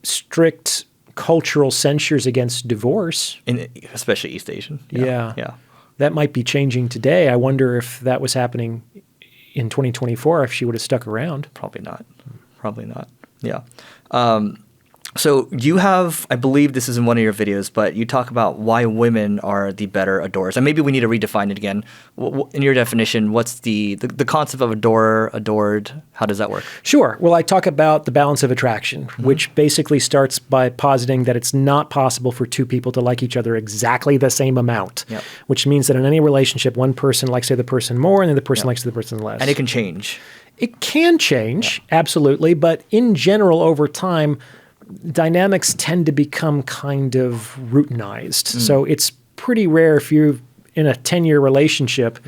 strict cultural censures against divorce. Especially East Asian. Yeah. Yeah. That might be changing today. I wonder if that was happening in 2024, if she would have stuck around. Probably not. Probably not. Yeah. So you have, I believe this is in one of your videos, but you talk about why women are the better adorers. And maybe we need to redefine it again. In your definition, what's the concept of adorer, adored? How does that work? Sure. Well, I talk about the balance of attraction, which basically starts by positing that it's not possible for two people to like each other exactly the same amount, which means that in any relationship, one person likes the other person more and the other person likes the other person less. And it can change. It can change, absolutely. But in general, over time, dynamics tend to become kind of routinized. So it's pretty rare if you're in a 10-year relationship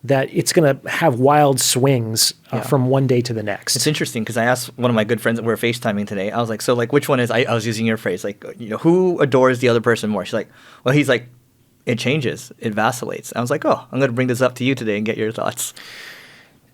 that it's going to have wild swings from one day to the next. It's interesting because I asked one of my good friends that we were FaceTiming today. I was like, so like, which one is, I was using your phrase, like, who adores the other person more? She's like, well, he's like, it changes. It vacillates. I was like, oh, I'm going to bring this up to you today and get your thoughts.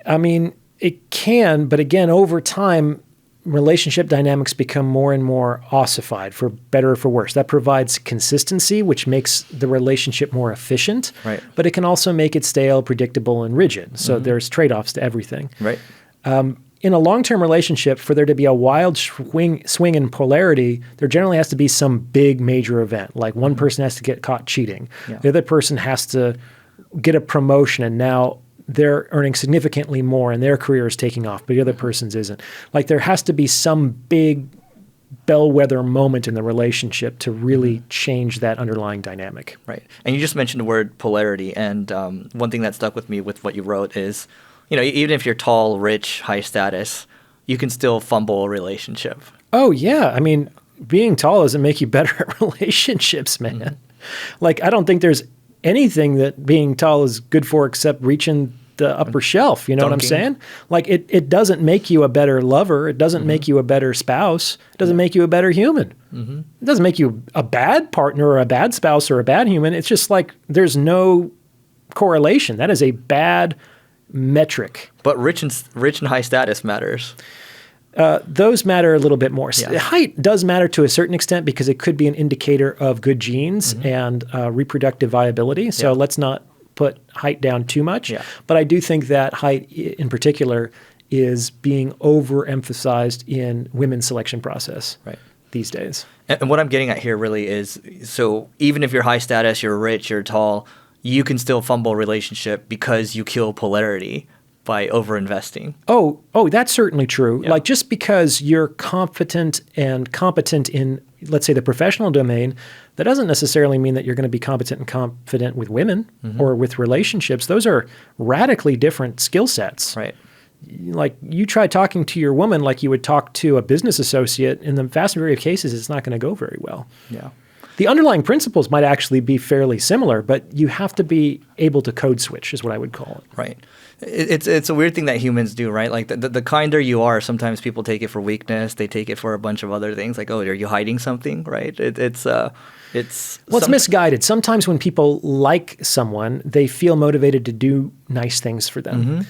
I mean, it can, but again, over time, relationship dynamics become more and more ossified, for better or for worse. That provides consistency, which makes the relationship more efficient, right. But it can also make it stale, predictable, and rigid. So there's trade-offs to everything. Right. In a long-term relationship, for there to be a wild swing in polarity, there generally has to be some big major event. Like one person has to get caught cheating. Yeah. The other person has to get a promotion, and now they're earning significantly more and their career is taking off, but the other person's isn't. Like there has to be some big bellwether moment in the relationship to really change that underlying dynamic. Right. And you just mentioned the word polarity. And one thing that stuck with me with what you wrote is, even if you're tall, rich, high status, you can still fumble a relationship. Oh, yeah. I mean, being tall doesn't make you better at relationships, man. Like, I don't think there's anything that being tall is good for except reaching the upper shelf. You know what I'm Dunking. saying? Like it doesn't make you a better lover. It doesn't make you a better spouse. It doesn't make you a better human. It doesn't make you a bad partner or a bad spouse or a bad human. It's just like there's no correlation. That is a bad metric. But rich and high status matters. Those matter a little bit more. Yeah. Height does matter to a certain extent because it could be an indicator of good genes and reproductive viability. So let's not put height down too much. Yeah. But I do think that height in particular is being overemphasized in women's selection process these days. And what I'm getting at here really is, so even if you're high status, you're rich, you're tall, you can still fumble a relationship because you kill polarity by overinvesting. Oh, that's certainly true. Yeah. Like just because you're confident and competent in, let's say, the professional domain, that doesn't necessarily mean that you're going to be competent and confident with women or with relationships. Those are radically different skill sets. Right. Like you try talking to your woman like you would talk to a business associate. In the vast majority of cases, it's not going to go very well. Yeah. The underlying principles might actually be fairly similar, but you have to be able to code switch is what I would call it. Right. It's a weird thing that humans do, right? Like the kinder you are, sometimes people take it for weakness. They take it for a bunch of other things, like, oh, are you hiding something, right? It's misguided. Sometimes when people like someone, they feel motivated to do nice things for them.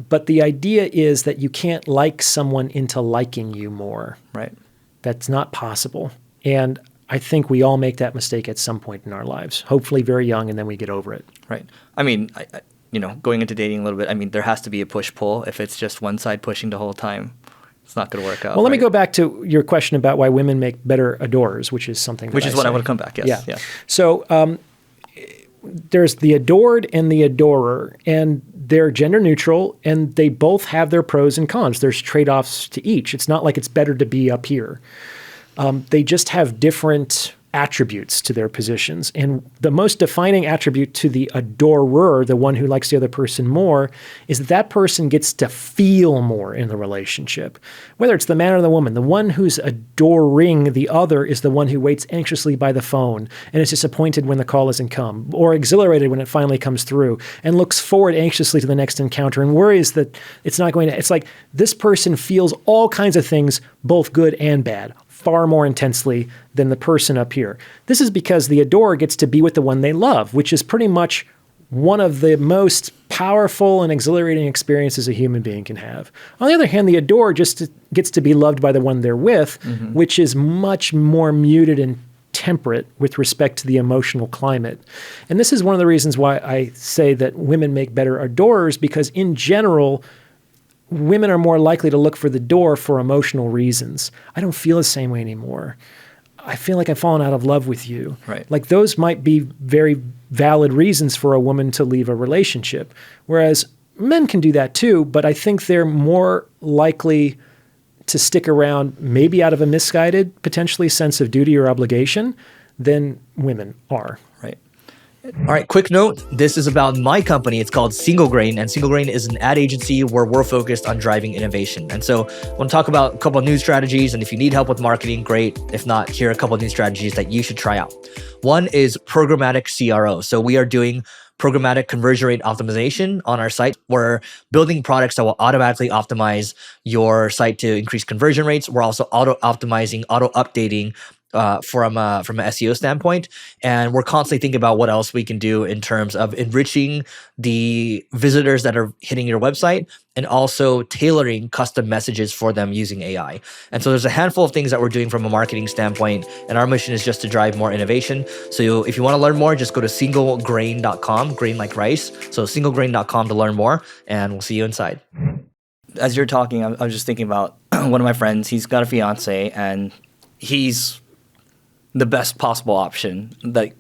But the idea is that you can't like someone into liking you more. Right. That's not possible. And I think we all make that mistake at some point in our lives, hopefully very young, and then we get over it. Right. I mean, going into dating a little bit, I mean, there has to be a push-pull. If it's just one side pushing the whole time, it's not going to work out. Well, let me go back to your question about why women make better adorers, which is something Which is what I want to come back, yes. Yeah. So there's the adored and the adorer, and they're gender neutral, and they both have their pros and cons. There's trade-offs to each. It's not like it's better to be up here. They just have different attributes to their positions. And the most defining attribute to the adorer, the one who likes the other person more, is that person gets to feel more in the relationship. Whether it's the man or the woman, the one who's adoring the other is the one who waits anxiously by the phone and is disappointed when the call doesn't come, or exhilarated when it finally comes through, and looks forward anxiously to the next encounter and worries that it's not going to. It's like this person feels all kinds of things, both good and bad, far more intensely than the person up here. This is because the adorer gets to be with the one they love, which is pretty much one of the most powerful and exhilarating experiences a human being can have. On the other hand, the adorer just gets to be loved by the one they're with, which is much more muted and temperate with respect to the emotional climate. And this is one of the reasons why I say that women make better adorers, because in general, women are more likely to look for the door for emotional reasons. I don't feel the same way anymore. I feel like I've fallen out of love with you. Right. Like those might be very valid reasons for a woman to leave a relationship. Whereas men can do that too, but I think they're more likely to stick around maybe out of a misguided, potentially sense of duty or obligation than women are. Right. All right, quick note. This is about my company. It's called Single Grain, and Single Grain is an ad agency where we're focused on driving innovation. And so I want to talk about a couple of new strategies, and if you need help with marketing, great. If not, here are a couple of new strategies that you should try out. One is programmatic CRO. So we are doing programmatic conversion rate optimization on our site. We're building products that will automatically optimize your site to increase conversion rates. We're also auto-optimizing, auto-updating from an SEO standpoint. And we're constantly thinking about what else we can do in terms of enriching the visitors that are hitting your website and also tailoring custom messages for them using AI. And so there's a handful of things that we're doing from a marketing standpoint, and our mission is just to drive more innovation. So if you want to learn more, just go to singlegrain.com, grain like rice. So singlegrain.com to learn more, and we'll see you inside. As you're talking, I was just thinking about one of my friends. He's got a fiance, and he's the best possible option. Like,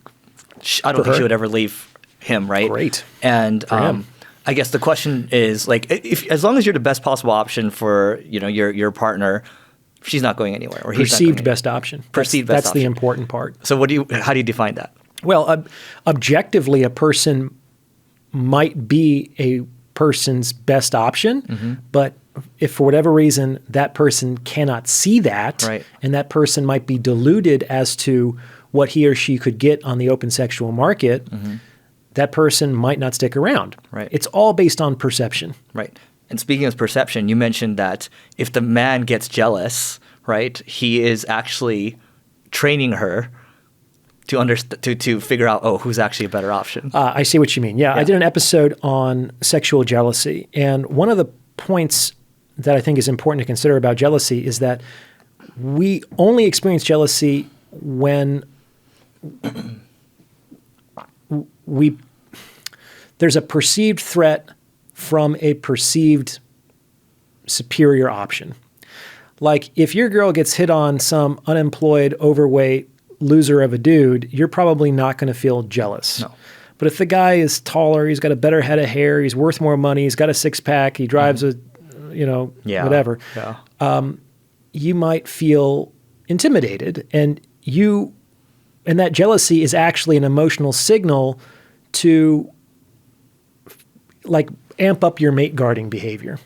I don't think she would ever leave him, right? Great. And I guess the question is, like, as long as you're the best possible option for your partner, she's not going anywhere. Or he's Perceived best option. Perceived best option. That's the important part. So how do you define that? Well, objectively, a person might be a person's best option, but if for whatever reason that person cannot see that, right, and that person might be deluded as to what he or she could get on the open sexual market, that person might not stick around. Right. It's all based on perception. Right. And speaking of perception, you mentioned that if the man gets jealous, right, he is actually training her to figure out, who's actually a better option. I see what you mean. Yeah, I did an episode on sexual jealousy. And one of the points that I think is important to consider about jealousy is that we only experience jealousy when there's a perceived threat from a perceived superior option. Like if your girl gets hit on some unemployed, overweight loser of a dude, you're probably not going to feel jealous. No. But if the guy is taller, he's got a better head of hair, he's worth more money, he's got a six pack, he drives a, whatever, you might feel intimidated, and that jealousy is actually an emotional signal to like amp up your mate guarding behavior,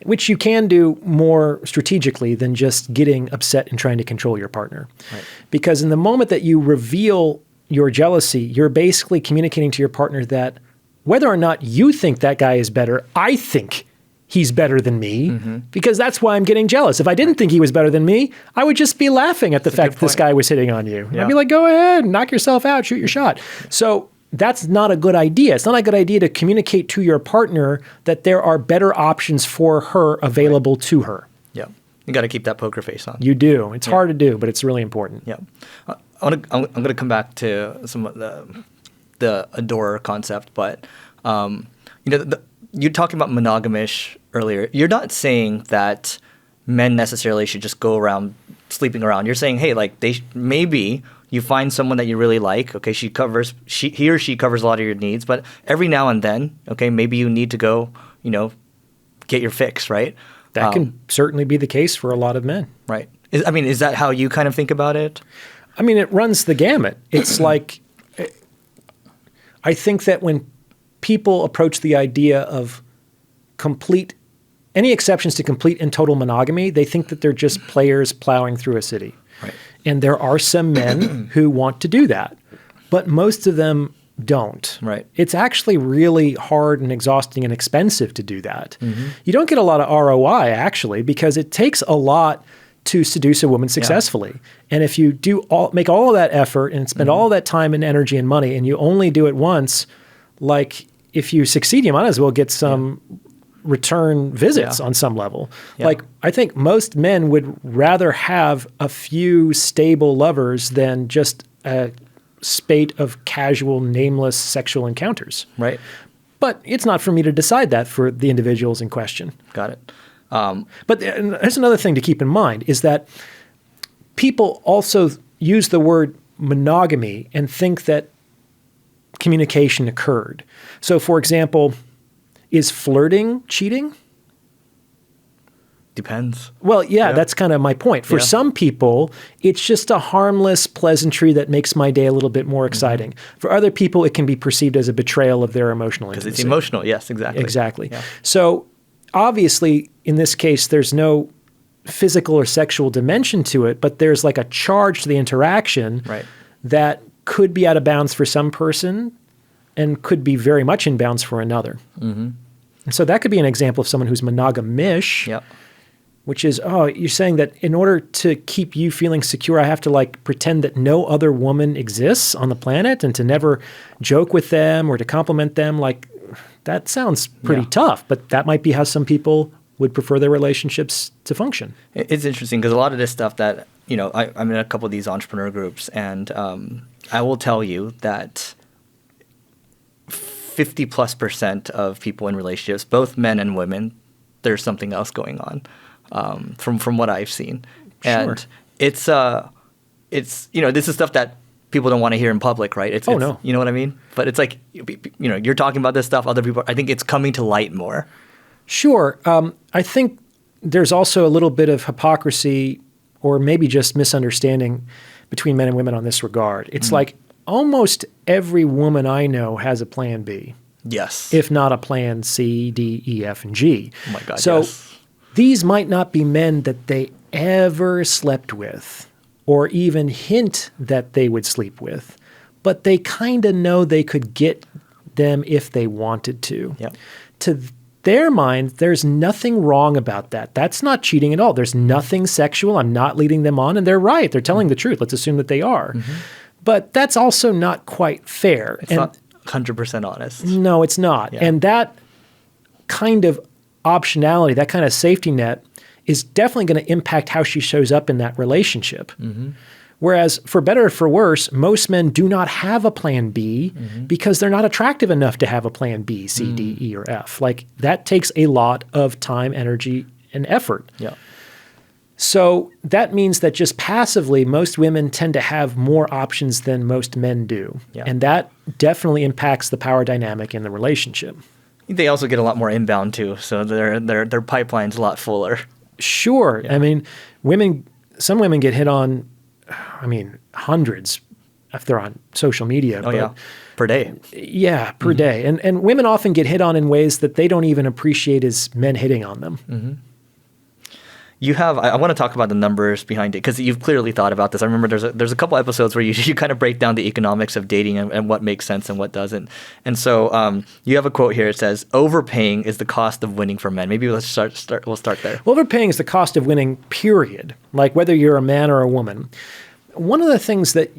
which you can do more strategically than just getting upset and trying to control your partner. Right. Because in the moment that you reveal your jealousy, you're basically communicating to your partner that whether or not you think that guy is better, I think he's better than me, because that's why I'm getting jealous. If I didn't think he was better than me, I would just be laughing at the fact that this guy was hitting on you. Yeah. I'd be like, go ahead, knock yourself out, shoot your shot. So that's not a good idea. It's not a good idea to communicate to your partner that there are better options for her available to her. Yeah. You got to keep that poker face on. You do. It's hard to do, but it's really important. Yeah. I'm going to come back to some of the adorer concept, but you're talking about monogamish earlier. You're not saying that men necessarily should just go around sleeping around. You're saying, hey, like maybe you find someone that you really like. Okay, he or she covers a lot of your needs, but every now and then, okay, maybe you need to go, get your fix, right? That can certainly be the case for a lot of men. Right. Is that how you kind of think about it? I mean, it runs the gamut. It's like, I think that when people approach the idea of any exceptions to complete and total monogamy, they think that they're just players plowing through a city. Right. And there are some men who want to do that, but most of them don't. Right. It's actually really hard and exhausting and expensive to do that. You don't get a lot of ROI, actually, because it takes a lot to seduce a woman successfully. Yeah. And if you make all of that effort and spend all that time and energy and money, and you only do it once, like if you succeed, you might as well get some return visits on some level. Yeah. Like I think most men would rather have a few stable lovers than just a spate of casual, nameless sexual encounters. Right. But it's not for me to decide that for the individuals in question. Got it. But there's another thing to keep in mind is that people also use the word monogamy and think that communication occurred. So, for example, is flirting cheating? Depends. Well, yeah, that's kind of my point. For some people, it's just a harmless pleasantry that makes my day a little bit more exciting. For other people, it can be perceived as a betrayal of their emotional intimacy. Because it's emotional. Yes, exactly. Exactly. Yeah. So obviously, in this case, there's no physical or sexual dimension to it, but there's like a charge to the interaction that could be out of bounds for some person and could be very much in bounds for another. And so that could be an example of someone who's monogamish, which is, you're saying that in order to keep you feeling secure, I have to like pretend that no other woman exists on the planet and to never joke with them or to compliment them. Like that sounds pretty tough, but that might be how some people would prefer their relationships to function. It's interesting because a lot of this stuff that, I'm in a couple of these entrepreneur groups, and I will tell you that 50+% of people in relationships, both men and women, there's something else going on from what I've seen. Sure. And it's this is stuff that people don't want to hear in public, right? It's, no. You know what I mean? But it's like, you're talking about this stuff, other people, I think it's coming to light more. Sure. I think there's also a little bit of hypocrisy or maybe just misunderstanding between men and women on this regard. It's like almost every woman I know has a plan B. Yes. If not a plan C, D, E, F, and G. Oh my God, so yes. These might not be men that they ever slept with or even hint that they would sleep with, but they kind of know they could get them if they wanted to. Yep. To their mind, there's nothing wrong about that. That's not cheating at all. There's nothing sexual. I'm not leading them on. And they're right. They're telling the truth. Let's assume that they are. But that's also not quite fair. It's not 100% honest. No, it's not. Yeah. And that kind of optionality, that kind of safety net is definitely going to impact how she shows up in that relationship. Whereas for better or for worse, most men do not have a plan B because they're not attractive enough to have a plan B, C, D, E, or F. Like that takes a lot of time, energy, and effort. Yeah. So that means that just passively, most women tend to have more options than most men do. Yeah. And that definitely impacts the power dynamic in the relationship. They also get a lot more inbound too, so their pipeline's a lot fuller. Sure. Yeah. I mean, some women get hit on, hundreds if they're on social media. Oh, yeah. Per day. Yeah, per day. And women often get hit on in ways that they don't even appreciate as men hitting on them. You have, I want to talk about the numbers behind it because you've clearly thought about this. I remember there's a couple episodes where you kind of break down the economics of dating and what makes sense and what doesn't. And so you have a quote here. It says, overpaying is the cost of winning for men. Maybe we'll start there. Overpaying is the cost of winning, period. Like whether you're a man or a woman. One of the things that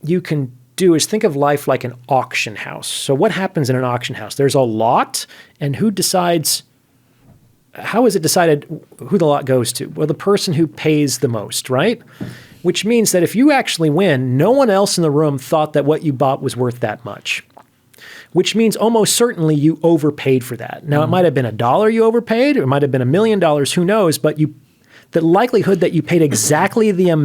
you can do is think of life like an auction house. So what happens in an auction house? There's a lot, and who decides? How is it decided who the lot goes to? Well, the person who pays the most, right? Which means that if you actually win, no one else in the room thought that what you bought was worth that much. Which means almost certainly you overpaid for that. Now, it might have been $1 you overpaid, or it might have been $1 million, who knows? But the likelihood that you paid exactly the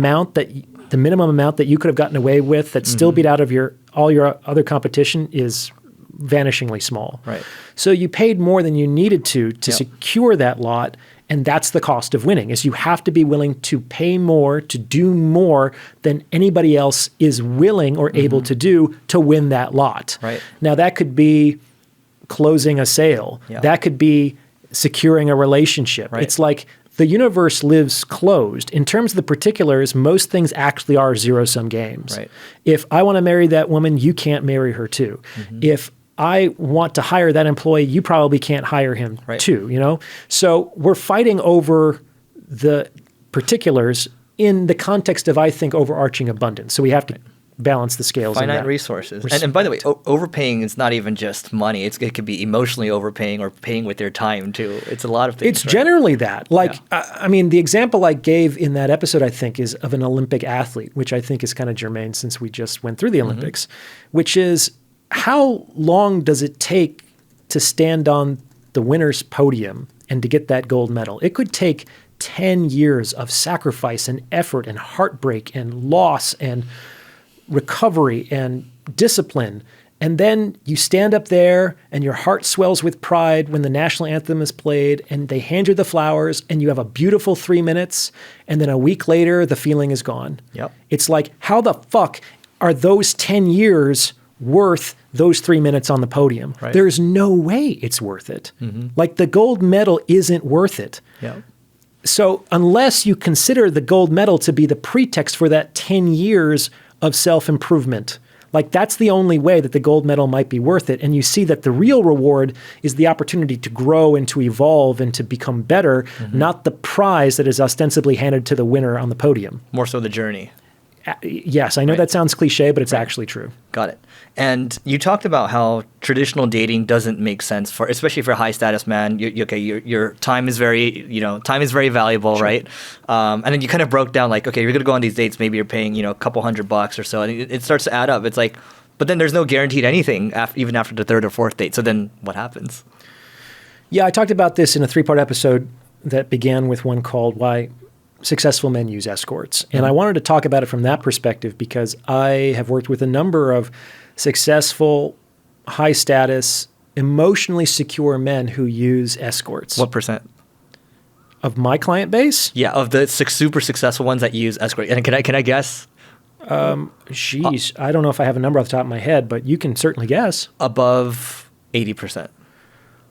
minimum amount that you could have gotten away with that still beat out of all your other competition is vanishingly small. Right. So you paid more than you needed to secure that lot, and that's the cost of winning, is you have to be willing to pay more, to do more than anybody else is willing or able to do to win that lot. Right. Now that could be closing a sale. Yeah. That could be securing a relationship. Right. It's like the universe lives closed. In terms of the particulars, most things actually are zero-sum games. Right. If I want to marry that woman, you can't marry her too. If I want to hire that employee, you probably can't hire him too, So we're fighting over the particulars in the context of, I think, overarching abundance. So we have to balance the scales. Finite resources. And by the way, overpaying is not even just money. It could be emotionally overpaying or paying with their time too. It's a lot of things. It's generally that. Like, the example I gave in that episode, I think, is of an Olympic athlete, which I think is kind of germane since we just went through the Olympics, which is, how long does it take to stand on the winner's podium and to get that gold medal? It could take 10 years of sacrifice and effort and heartbreak and loss and recovery and discipline. And then you stand up there and your heart swells with pride when the national anthem is played and they hand you the flowers and you have a beautiful 3 minutes. And then a week later, the feeling is gone. Yep. It's like, how the fuck are those 10 years worth those 3 minutes on the podium? Right. There's no way it's worth it. Like the gold medal isn't worth it. Yeah. So unless you consider the gold medal to be the pretext for that 10 years of self-improvement, like that's the only way that the gold medal might be worth it. And you see that the real reward is the opportunity to grow and to evolve and to become better, not the prize that is ostensibly handed to the winner on the podium. More so the journey. Yes, I know that sounds cliche, but it's actually true. Got it. And you talked about how traditional dating doesn't make sense for, especially for a high status man. Your time is very valuable, right? And then you kind of broke down like, okay, you're gonna go on these dates. Maybe you're paying a couple $100 or so, and it starts to add up. It's like, but then there's no guaranteed anything even after the third or fourth date. So then what happens? Yeah, I talked about this in a 3-part episode that began with one called "Why Successful Men Use Escorts." And I wanted to talk about it from that perspective because I have worked with a number of successful, high status, emotionally secure men who use escorts. What percent? Of my client base? Yeah, of the super successful ones that use escort. And can I guess? Geez, I don't know if I have a number off the top of my head, but you can certainly guess. Above 80%.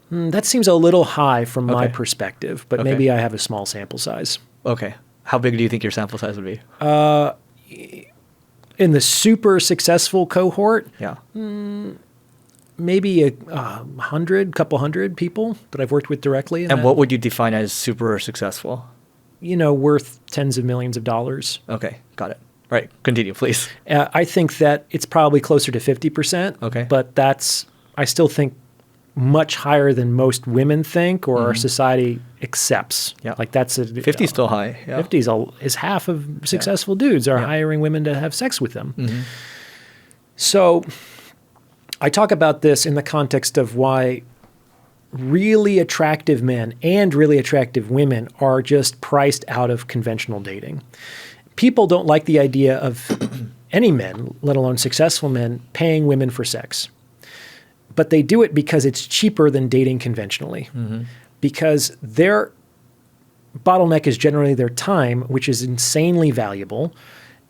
That seems a little high from my perspective, but maybe I have a small sample size. Okay. How big do you think your sample size would be? In the super successful cohort, Yeah. maybe a couple hundred people that I've worked with directly. And what would you define as super successful? Worth tens of millions of dollars. Okay, got it. Right, continue, please. I think that it's probably closer to 50%. Okay. But I still think much higher than most women think or our society accepts. Yeah. Like that's 50 is still high. Yeah. 50 is half of successful dudes are hiring women to have sex with them. So I talk about this in the context of why really attractive men and really attractive women are just priced out of conventional dating. People don't like the idea of any men, let alone successful men, paying women for sex. But they do it because it's cheaper than dating conventionally. Because their bottleneck is generally their time, which is insanely valuable.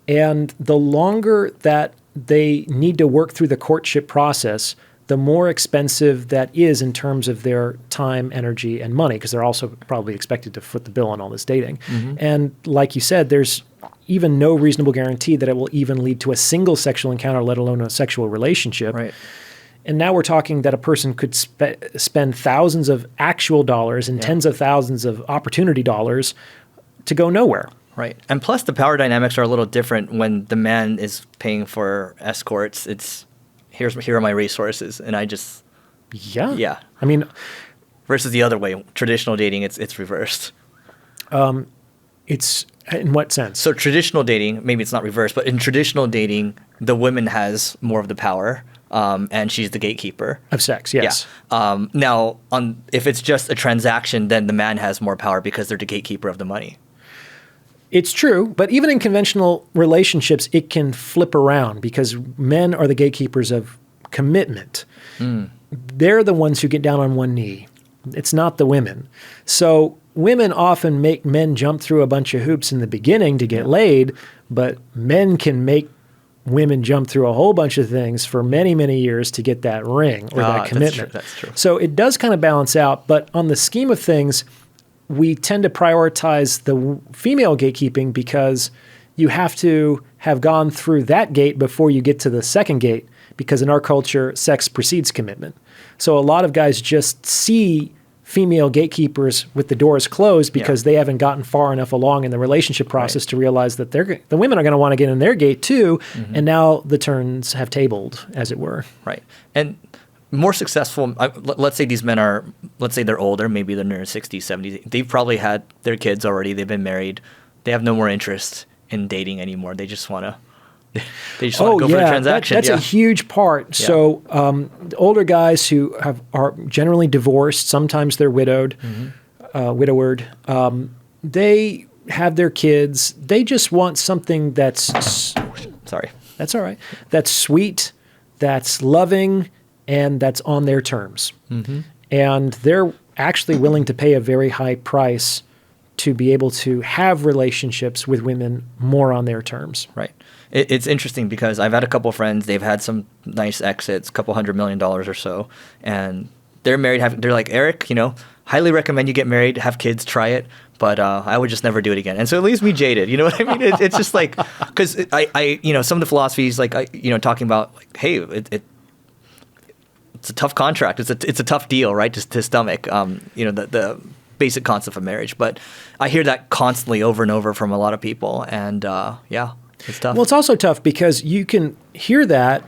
And the longer that they need to work through the courtship process, the more expensive that is in terms of their time, energy, and money, because they're also probably expected to foot the bill on all this dating. And like you said, there's even no reasonable guarantee that it will even lead to a single sexual encounter, let alone a sexual relationship. Right. And now we're talking that a person could spend thousands of actual dollars and tens of thousands of opportunity dollars to go nowhere. Right. And plus the power dynamics are a little different when the man is paying for escorts. It's here are my resources, and I just Yeah. I mean, versus the other way, traditional dating, it's reversed. it's in what sense? So traditional dating, maybe it's not reversed, but in traditional dating, the woman has more of the power, and she's the gatekeeper. Of sex, yes. Yeah. Now, if it's just a transaction, then the man has more power because they're the gatekeeper of the money. It's true, but even in conventional relationships, it can flip around because men are the gatekeepers of commitment. They're the ones who get down on one knee. It's not the women. So women often make men jump through a bunch of hoops in the beginning to get laid, but men can make women jump through a whole bunch of things for many, many years to get that ring or that commitment. That's true. So it does kind of balance out, but on the scheme of things, we tend to prioritize the female gatekeeping because you have to have gone through that gate before you get to the second gate, because in our culture, sex precedes commitment. So a lot of guys just see female gatekeepers with the doors closed because they haven't gotten far enough along in the relationship process to realize that the women are going to want to get in their gate too, and now the turns have tabled, as it were. Right. And more successful, let's say these men are, let's say they're older, maybe they're in their 60s, 70s. They've probably had their kids already. They've been married. They have no more interest in dating anymore. They just want to go for the transaction. That's a huge part. Yeah. So older guys who are generally divorced, sometimes they're widowed, widowered. They have their kids. They just want something that's sorry. That's all right. That's sweet, that's loving, and that's on their terms. And they're actually willing to pay a very high price to be able to have relationships with women more on their terms. Right. It's interesting because I've had a couple of friends, they've had some nice exits, $200 million or so, and they're married. They're like, Eric, highly recommend you get married, have kids, try it, but I would just never do it again. And so it leaves me jaded. You know what I mean? It's just like, because I some of the philosophies, like, talking about, like, hey, it's a tough contract. It's a tough deal, right? To stomach, the basic concept of marriage. But I hear that constantly over and over from a lot of people, and it's tough. Well, it's also tough because you can hear that,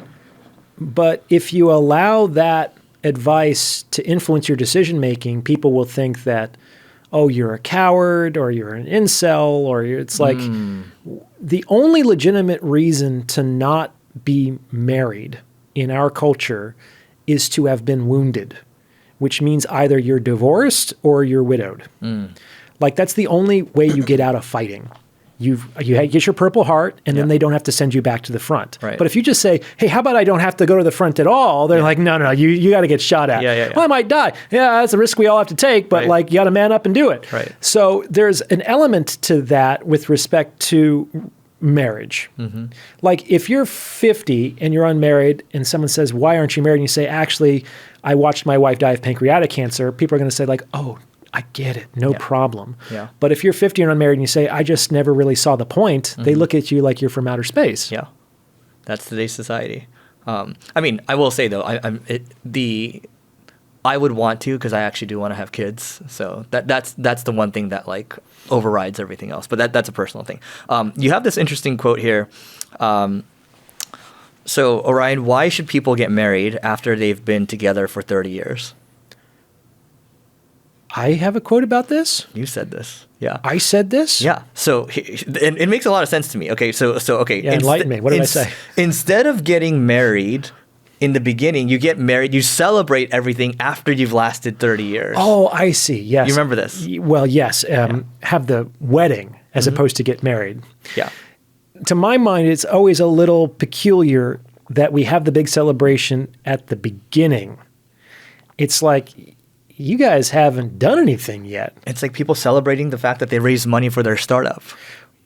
but if you allow that advice to influence your decision making, people will think that, oh, you're a coward, or you're an incel, or it's like the only legitimate reason to not be married in our culture is to have been wounded, which means either you're divorced or you're widowed. Like, that's the only way you get out of fighting. You get your Purple Heart, and then they don't have to send you back to the front. Right. But if you just say, hey, how about I don't have to go to the front at all? They're like, no, you got to get shot at. Well, I might die. Yeah, that's a risk we all have to take, but like, you got to man up and do it. Right. So there's an element to that with respect to marriage. Like, if you're 50 and you're unmarried and someone says, why aren't you married? And you say, actually, I watched my wife die of pancreatic cancer. People are going to say, like, oh, I get it. No problem. Yeah. But if you're 50 and unmarried and you say, I just never really saw the point, they look at you like you're from outer space. Yeah. That's today's society. I mean, I will say though, I would want to, because I actually do want to have kids. So that's the one thing that like overrides everything else. But that's a personal thing. You have this interesting quote here. So Orion, why should people get married after they've been together for 30 years? I have a quote about this. You said this. Yeah. I said this? Yeah. So it makes a lot of sense to me. Okay. So okay. Yeah, enlighten me. What did I say? Instead of getting married in the beginning, you get married, you celebrate everything after you've lasted 30 years. Oh, I see. Yes. You remember this? Well, yes. Have the wedding as opposed to get married. Yeah. To my mind, it's always a little peculiar that we have the big celebration at the beginning. It's like, you guys haven't done anything yet. It's like people celebrating the fact that they raised money for their startup.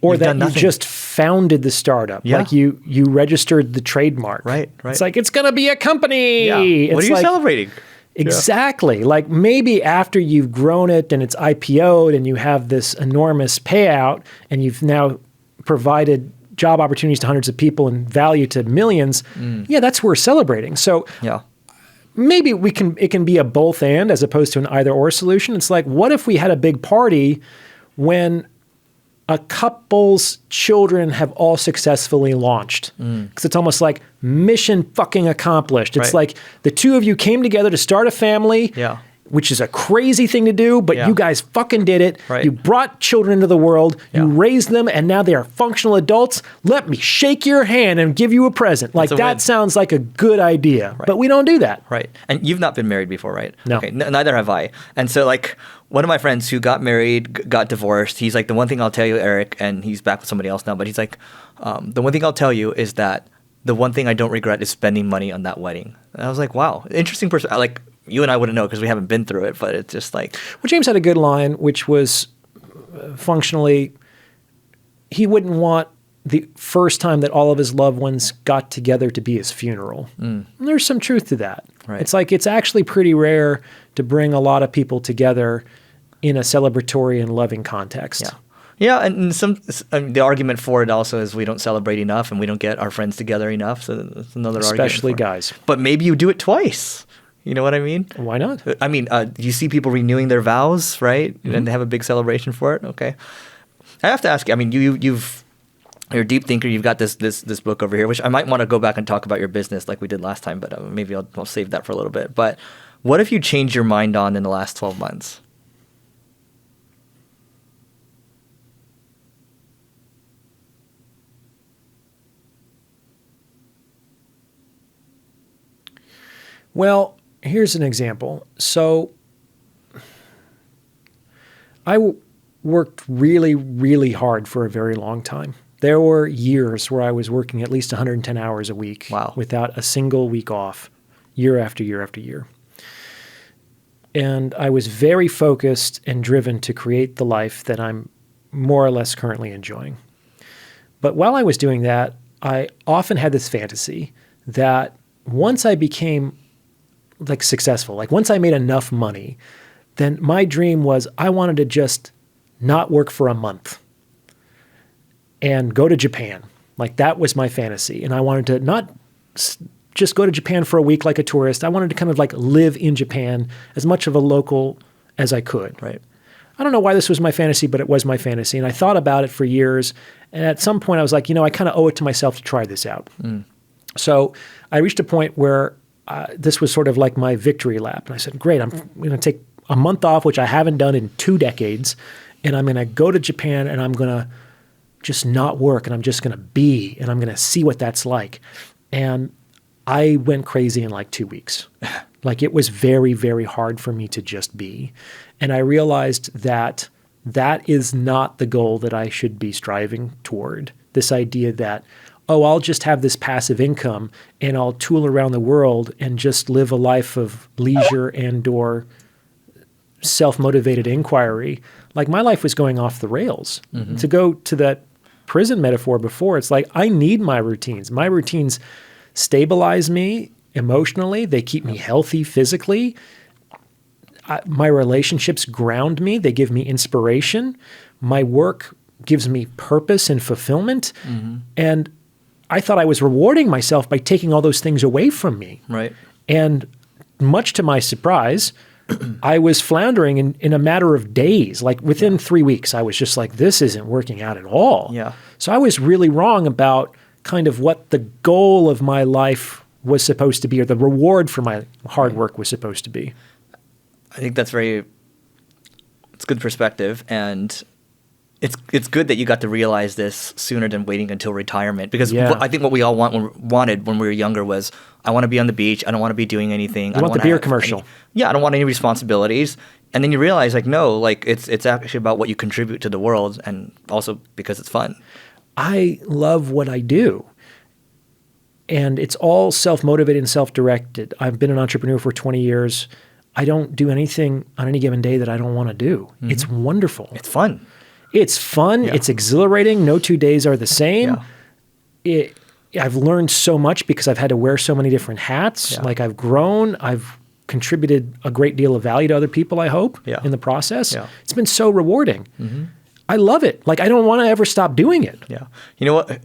Or that you just founded the startup. Yeah. Like you registered the trademark. Right. It's like, it's going to be a company. Yeah. What are you celebrating? Exactly. Yeah. Like maybe after you've grown it and it's IPO'd and you have this enormous payout and you've now provided job opportunities to hundreds of people and value to millions. Yeah, that's what we're celebrating. So maybe it can be a both and as opposed to an either or solution. It's like, what if we had a big party when a couple's children have all successfully launched? Because it's almost like mission fucking accomplished. It's like the two of you came together to start a family, which is a crazy thing to do, but you guys fucking did it. Right. You brought children into the world, you raised them, and now they are functional adults. Let me shake your hand and give you a present. Like, that sounds like a good idea, but we don't do that. Right. And you've not been married before, right? No. Okay, neither have I. And so, like, one of my friends who got married, got divorced, he's like, the one thing I'll tell you, Eric, and he's back with somebody else now, but he's like, the one thing I'll tell you is that the one thing I don't regret is spending money on that wedding. And I was like, wow, interesting person. Like, you and I wouldn't know because we haven't been through it, but it's just like... Well, James had a good line, which was functionally, he wouldn't want the first time that all of his loved ones got together to be his funeral. And there's some truth to that. Right. It's like, it's actually pretty rare to bring a lot of people together in a celebratory and loving context. Yeah, and the argument for it also is we don't celebrate enough and we don't get our friends together enough. So that's another argument. Especially guys. But maybe you do it twice. You know what I mean? Why not? I mean, you see people renewing their vows, right? And they have a big celebration for it. Okay. I have to ask you, I mean, you're a deep thinker. You've got this book over here, which I might want to go back and talk about your business like we did last time, but maybe I'll save that for a little bit. But what have you changed your mind on in the last 12 months? Well, here's an example. So I worked really, really hard for a very long time. There were years where I was working at least 110 hours a week without a single week off, year after year after year. And I was very focused and driven to create the life that I'm more or less currently enjoying. But while I was doing that, I often had this fantasy that once I became like successful, like once I made enough money, then my dream was I wanted to just not work for a month and go to Japan. Like that was my fantasy. And I wanted to not just go to Japan for a week like a tourist. I wanted to kind of like live in Japan as much of a local as I could. Right. I don't know why this was my fantasy, but it was my fantasy. And I thought about it for years. And at some point I was like, I kind of owe it to myself to try this out. So I reached a point where this was sort of like my victory lap. And I said, great, I'm going to take a month off, which I haven't done in 2 decades. And I'm going to go to Japan and I'm going to just not work. And I'm just going to be, and I'm going to see what that's like. And I went crazy in like 2 weeks. Like it was very, very hard for me to just be. And I realized that that is not the goal that I should be striving toward. This idea that, I'll just have this passive income and I'll tool around the world and just live a life of leisure and or self-motivated inquiry. Like my life was going off the rails. To go to that prison metaphor before, it's like I need my routines. My routines stabilize me emotionally. They keep me healthy physically. My relationships ground me. They give me inspiration. My work gives me purpose and fulfillment. And I thought I was rewarding myself by taking all those things away from me. Right. And much to my surprise, I was floundering in a matter of days. Like within 3 weeks, I was just like, this isn't working out at all. Yeah. So I was really wrong about kind of what the goal of my life was supposed to be, or the reward for my hard work was supposed to be. I think it's good perspective, and it's good that you got to realize this sooner than waiting until retirement. Because I think what we all wanted when we were younger was, I want to be on the beach. I don't want to be doing anything. You want the beer commercial. I don't want any responsibilities. And then you realize, like, no, like it's actually about what you contribute to the world, and also because it's fun. I love what I do. And it's all self-motivated and self-directed. I've been an entrepreneur for 20 years. I don't do anything on any given day that I don't want to do. Mm-hmm. It's wonderful. It's fun. It's fun. Yeah. It's exhilarating. No 2 days are the same. Yeah. I've learned so much because I've had to wear so many different hats. Yeah. Like I've grown. I've contributed a great deal of value to other people, I hope, in the process. Yeah. It's been so rewarding. Mm-hmm. I love it. Like I don't want to ever stop doing it. Yeah. You know what?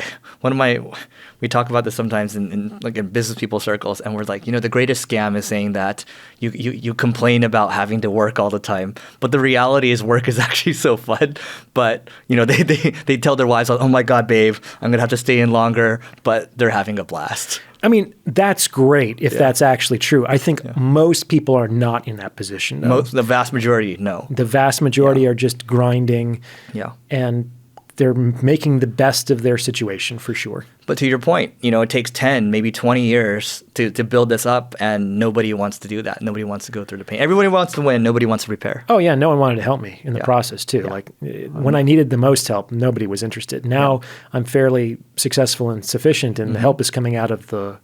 We talk about this sometimes in business people circles, and we're like, the greatest scam is saying that you complain about having to work all the time, but the reality is work is actually so fun. But they tell their wives, oh my God, babe, I'm gonna have to stay in longer, but they're having a blast. I mean, that's great if that's actually true. I think most people are not in that position. The vast majority, no. The vast majority are just grinding. Yeah. And they're making the best of their situation for sure. But to your point, it takes 10, maybe 20 years to build this up, and nobody wants to do that. Nobody wants to go through the pain. Everybody wants to win. Nobody wants to repair. Oh, yeah. No one wanted to help me in the process, too. Yeah. Like when I needed the most help, nobody was interested. Now I'm fairly successful and sufficient, and the help is coming out of the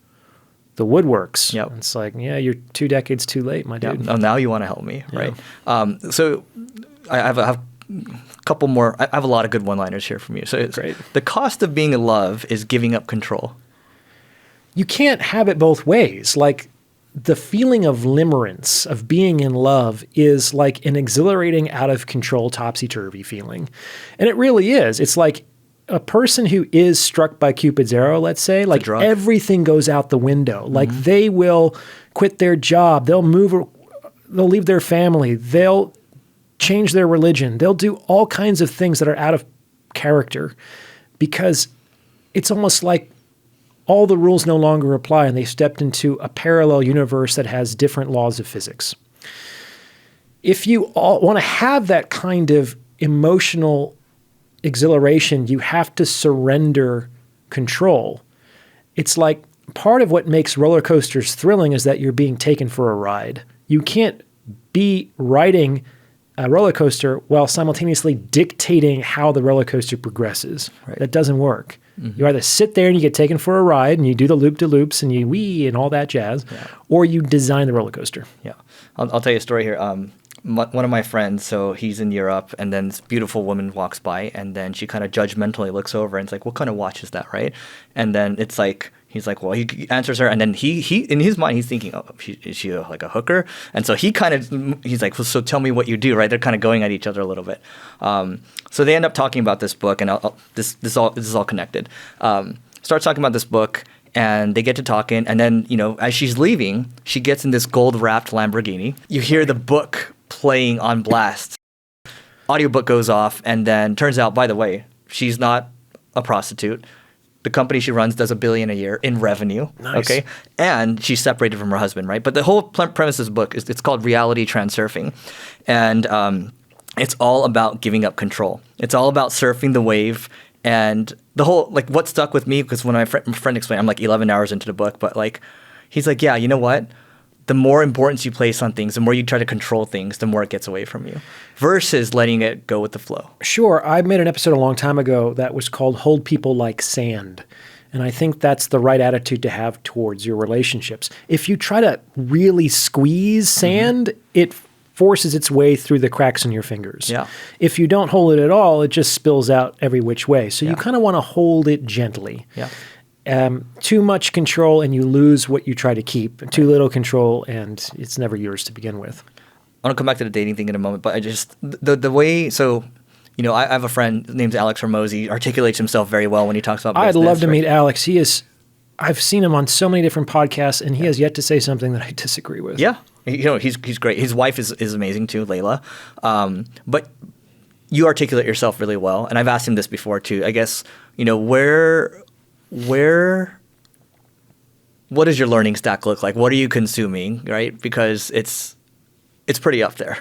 woodworks. Yep. It's like, you're 2 decades too late, my dude. Oh, now you want to help me, right? So I have a couple more. I have a lot of good one-liners here from you. So great. The cost of being in love is giving up control. You can't have it both ways. Like the feeling of limerence, of being in love, is like an exhilarating, out of control, topsy-turvy feeling. And it really is. It's like a person who is struck by Cupid's arrow, let's say, like everything goes out the window. Like they will quit their job. They'll leave their family. They'll change their religion. They'll do all kinds of things that are out of character because it's almost like all the rules no longer apply and they stepped into a parallel universe that has different laws of physics. If you all want to have that kind of emotional exhilaration, you have to surrender control. It's like part of what makes roller coasters thrilling is that you're being taken for a ride. You can't be riding a roller coaster while simultaneously dictating how the roller coaster progresses. Right. That doesn't work. Mm-hmm. You either sit there and you get taken for a ride and you do the loop-de-loops and you wee and all that jazz, or you design the roller coaster. Yeah. I'll tell you a story here. One of my friends, so he's in Europe, and then this beautiful woman walks by, and then she kind of judgmentally looks over and it's like, what kind of watch is that, right? And then it's like, he's like, well, he answers her, and then he in his mind, he's thinking, oh, is she like a hooker? And so he's like, well, so tell me what you do, right? They're kind of going at each other a little bit. So they end up talking about this book, and this is all connected. Starts talking about this book, and they get to talking, and then, as she's leaving, she gets in this gold-wrapped Lamborghini. You hear the book playing on blast. Audiobook goes off, and then turns out, by the way, she's not a prostitute. The company she runs does $1 billion a year in revenue. Nice. Okay, and she's separated from her husband, right? But the whole premise of this book it's called Reality Transurfing, and it's all about giving up control. It's all about surfing the wave, and the whole what stuck with me, because when my friend explained, I'm like 11 hours into the book, but he's like, yeah, you know what? The more importance you place on things, the more you try to control things, the more it gets away from you, versus letting it go with the flow. Sure. I made an episode a long time ago that was called Hold People Like Sand. And I think that's the right attitude to have towards your relationships. If you try to really squeeze sand, it forces its way through the cracks in your fingers. Yeah. If you don't hold it at all, it just spills out every which way. So you kind of want to hold it gently. Yeah. Too much control and you lose what you try to keep. Too little control and it's never yours to begin with. I want to come back to the dating thing in a moment, but I just the way, so I have a friend named Alex Hormozy, articulates himself very well when he talks about business. I'd love to right? meet Alex. I've seen him on so many different podcasts, and he has yet to say something that I disagree with. Yeah. He's great. His wife is amazing too, Layla. But you articulate yourself really well. And I've asked him this before too. I guess, what does your learning stack look like? What are you consuming, right? Because it's pretty up there.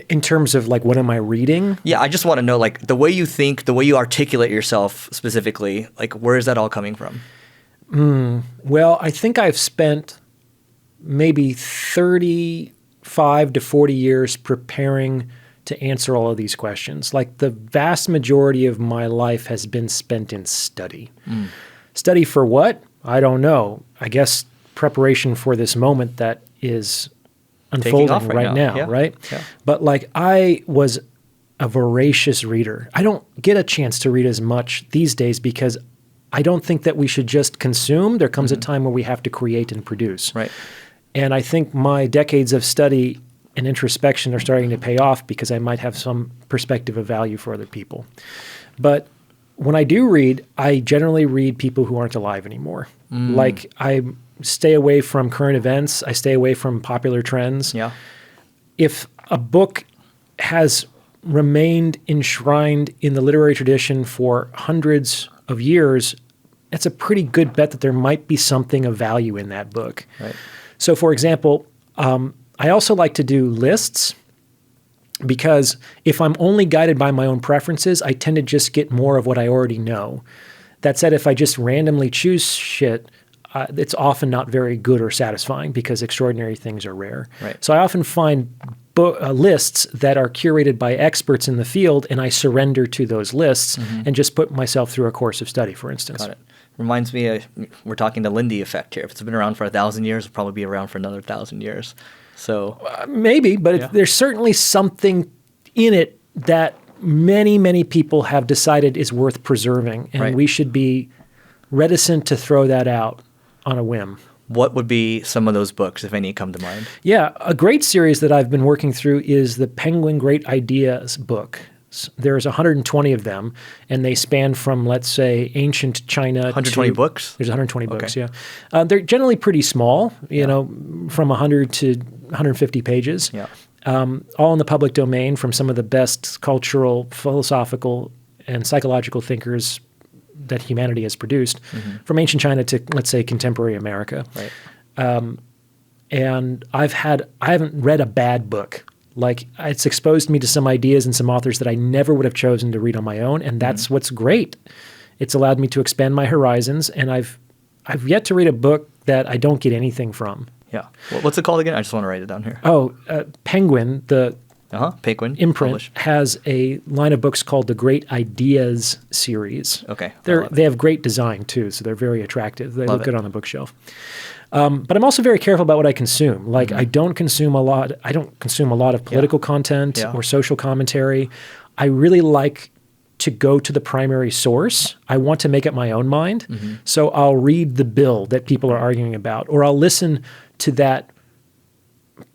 In terms of like, what am I reading? Yeah, I just want to know, like, the way you think, the way you articulate yourself specifically, like, where is that all coming from? Well, I think I've spent maybe 35 to 40 years preparing to answer all of these questions. Like, the vast majority of my life has been spent in study. Study for what? I don't know. I guess preparation for this moment that is unfolding right now, yeah. right? Yeah. But like, I was a voracious reader. I don't get a chance to read as much these days because I don't think that we should just consume. There comes a time where we have to create and produce. Right. And I think my decades of study and introspection are starting to pay off because I might have some perspective of value for other people. But when I do read, I generally read people who aren't alive anymore. Like, I stay away from current events. I stay away from popular trends. Yeah. If a book has remained enshrined in the literary tradition for hundreds of years, it's a pretty good bet that there might be something of value in that book. Right. So, for example, I also like to do lists because if I'm only guided by my own preferences, I tend to just get more of what I already know. That said, if I just randomly choose shit, it's often not very good or satisfying because extraordinary things are rare. Right. So I often find lists that are curated by experts in the field, and I surrender to those lists and just put myself through a course of study, for instance. Got it. Reminds me, we're talking the Lindy effect here. If it's been around for 1,000 years, it'll probably be around for another 1,000 years. So maybe, but there's certainly something in it that many, many people have decided is worth preserving, and we should be reticent to throw that out on a whim. What would be some of those books, if any, come to mind? Yeah, a great series that I've been working through is the Penguin Great Ideas book. There's 120 of them, and they span from, let's say, ancient China 120 books? There's 120 books, Okay. yeah. They're generally pretty small, from 100 to 150 pages. Yeah. All in the public domain from some of the best cultural, philosophical, and psychological thinkers that humanity has produced, from ancient China to, let's say, contemporary America. Right. And I haven't read a bad book. Like, it's exposed me to some ideas and some authors that I never would have chosen to read on my own, and that's what's great. It's allowed me to expand my horizons, and I've yet to read a book that I don't get anything from. Yeah. What's it called again? I just want to write it down here. Oh, Penguin, the Penguin imprint, published. has a line of books called the Great Ideas series. Okay. They have great design, too, so they're very attractive. They look good on the bookshelf. But I'm also very careful about what I consume. Like, I don't consume a lot of political content or social commentary. I really like to go to the primary source. I want to make up my own mind. So I'll read the bill that people are arguing about, or I'll listen to that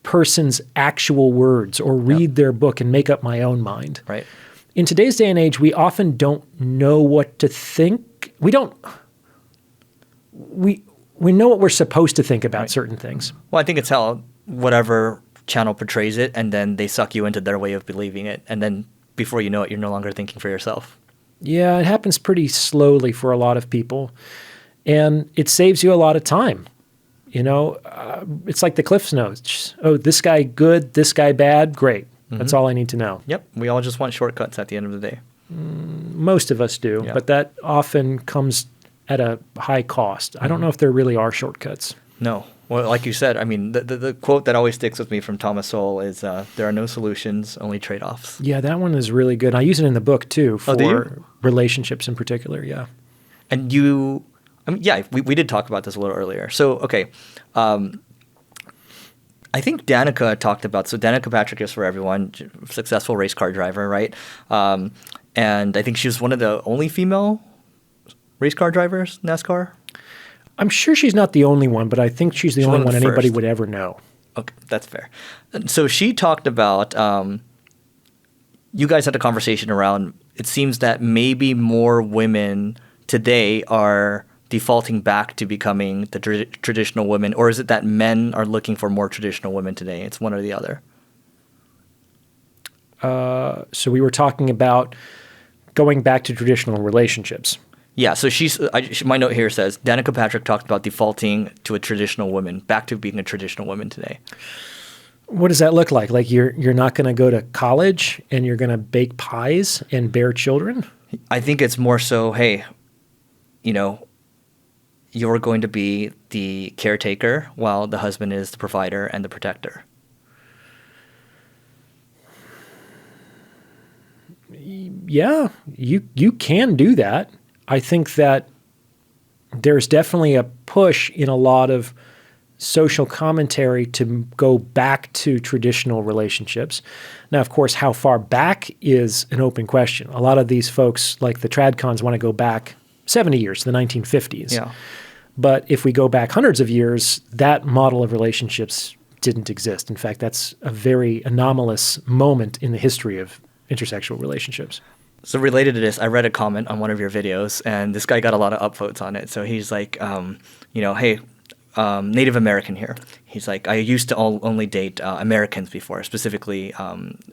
person's actual words or read their book and make up my own mind. Right. In today's day and age, we often don't know what to think. We know what we're supposed to think about certain things. Well, I think it's how whatever channel portrays it, and then they suck you into their way of believing it. And then before you know it, you're no longer thinking for yourself. Yeah, it happens pretty slowly for a lot of people. And it saves you a lot of time. It's like the Cliff's Notes. Oh, this guy good, this guy bad, great. That's all I need to know. Yep. We all just want shortcuts at the end of the day. Most of us do, Yeah. but that often comes at a high cost. I don't know if there really are shortcuts. No. Well, like you said, I mean, the quote that always sticks with me from Thomas Sowell is, there are no solutions, only trade-offs. Yeah, that one is really good. I use it in the book, too, Oh, do for you? relationships in particular, yeah. And we did talk about this a little earlier. So, okay. I think Danica talked about, so Danica Patrick is, for everyone, successful race car driver, right? And I think she was one of the only female race car drivers, NASCAR. I'm sure she's not the only one, but I think she's the She's only one of one the anybody first. would ever know. Okay, that's fair. And so she talked about, you guys had a conversation around, it seems that maybe more women today are defaulting back to becoming the traditional women, or is it that men are looking for more traditional women today? It's one or the other. So we were talking about going back to traditional relationships. Yeah, so my note here says, Danica Patrick talked about defaulting to a traditional woman, back to being a traditional woman today. What does that look like? Like you're not going to go to college and you're going to bake pies and bear children? I think it's more so, hey, you're going to be the caretaker while the husband is the provider and the protector. Yeah, you can do that. I think that there's definitely a push in a lot of social commentary to go back to traditional relationships. Now, of course, how far back is an open question. A lot of these folks, like the TradCons, want to go back 70 years, the 1950s. Yeah. But if we go back hundreds of years, that model of relationships didn't exist. In fact, that's a very anomalous moment in the history of intersexual relationships. So related to this, I read a comment on one of your videos, and this guy got a lot of upvotes on it. So he's like, hey, Native American here. He's like, I used to only date Americans before, specifically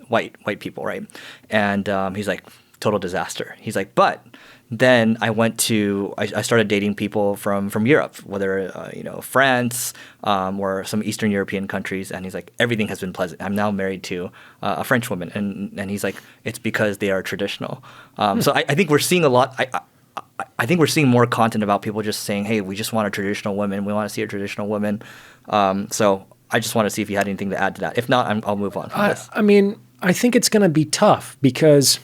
white people, right? And he's like, total disaster. He's like, but then I started dating people from Europe, whether France or some Eastern European countries, and he's like, everything has been pleasant. I'm now married to a French woman, and he's like, it's because they are traditional. So I think we're seeing a lot. I think we're seeing more content about people just saying, hey, we just want a traditional woman. We want to see a traditional woman. So I just want to see if you had anything to add to that. If not, I'll move on from this. I mean, I think it's going to be tough because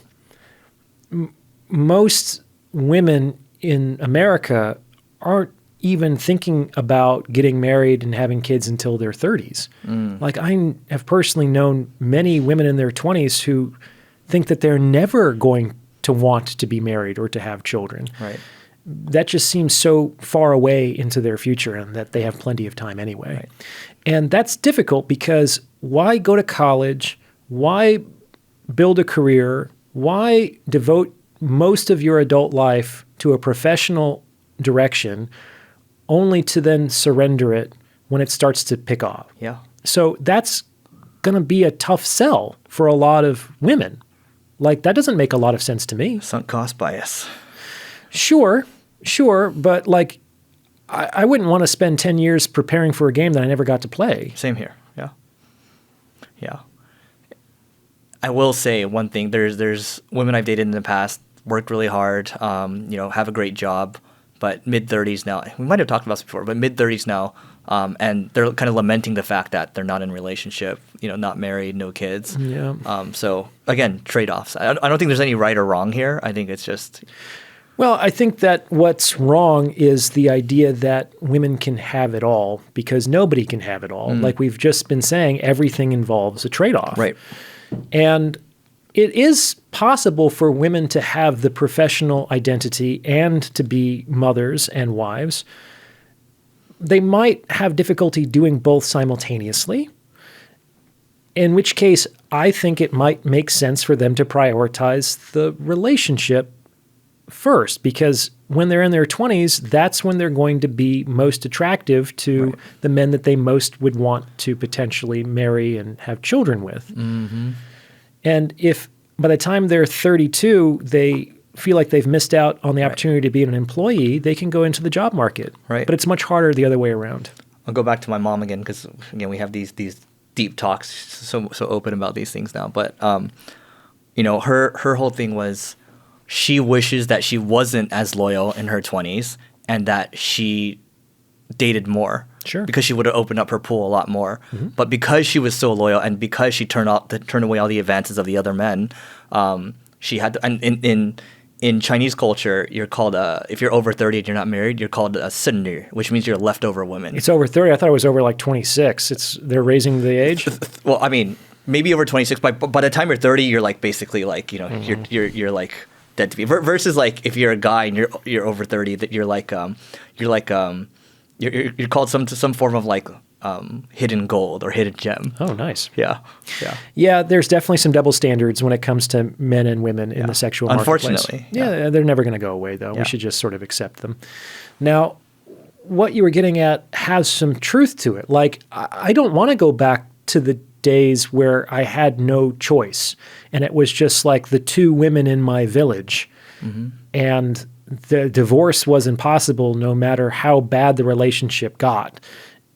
most women in America aren't even thinking about getting married and having kids until their 30s. Like I have personally known many women in their 20s who think that they're never going to want to be married or to have children. Right. That just seems so far away into their future and that they have plenty of time anyway. Right. And that's difficult because why go to college? Why build a career? Why devote most of your adult life to a professional direction only to then surrender it when it starts to pick off? Yeah. So that's going to be a tough sell for a lot of women. Like, that doesn't make a lot of sense to me. Sunk cost bias. Sure, but like, I wouldn't want to spend 10 years preparing for a game that I never got to play. Same here. Yeah. I will say one thing. There's women I've dated in the past, worked really hard, have a great job, but mid-30s now. We might have talked about this before, but mid-30s now, and they're kind of lamenting the fact that they're not in a relationship, not married, no kids. Yeah. So again, trade-offs. I don't think there's any right or wrong here. I think it's just... Well, I think that what's wrong is the idea that women can have it all because nobody can have it all. Like we've just been saying, everything involves a trade-off. Right. And it is possible for women to have the professional identity and to be mothers and wives. They might have difficulty doing both simultaneously, in which case I think it might make sense for them to prioritize the relationship first, because when they're in their 20s, that's when they're going to be most attractive to the men that they most would want to potentially marry and have children with. Mm-hmm. And if by the time they're 32, they feel like they've missed out on the opportunity to be an employee, they can go into the job market. Right. But it's much harder the other way around. I'll go back to my mom again because, again, we have these deep talks, so open about these things now. But, her whole thing was she wishes that she wasn't as loyal in her 20s and that she dated more. Sure. Because she would have opened up her pool a lot more. Mm-hmm. But because she was so loyal and because she turned away all the advances of the other men, she had to, and in Chinese culture, you're called if you're over 30 and you're not married, you're called a sinner, which means you're a leftover woman. It's over 30. I thought it was over like 26. They're raising the age? Well, I mean, maybe over 26, but by the time you're 30, you're like basically like, you're like dead to me. Versus like if you're a guy and you're over 30, that you're called some form of like hidden gold or hidden gem. Oh, nice. Yeah. Yeah, there's definitely some double standards when it comes to men and women in the sexual marketplace. Unfortunately. Yeah, they're never going to go away, though. Yeah. We should just sort of accept them. Now, what you were getting at has some truth to it. Like, I don't want to go back to the days where I had no choice, and it was just like the two women in my village, and the divorce was impossible no matter how bad the relationship got.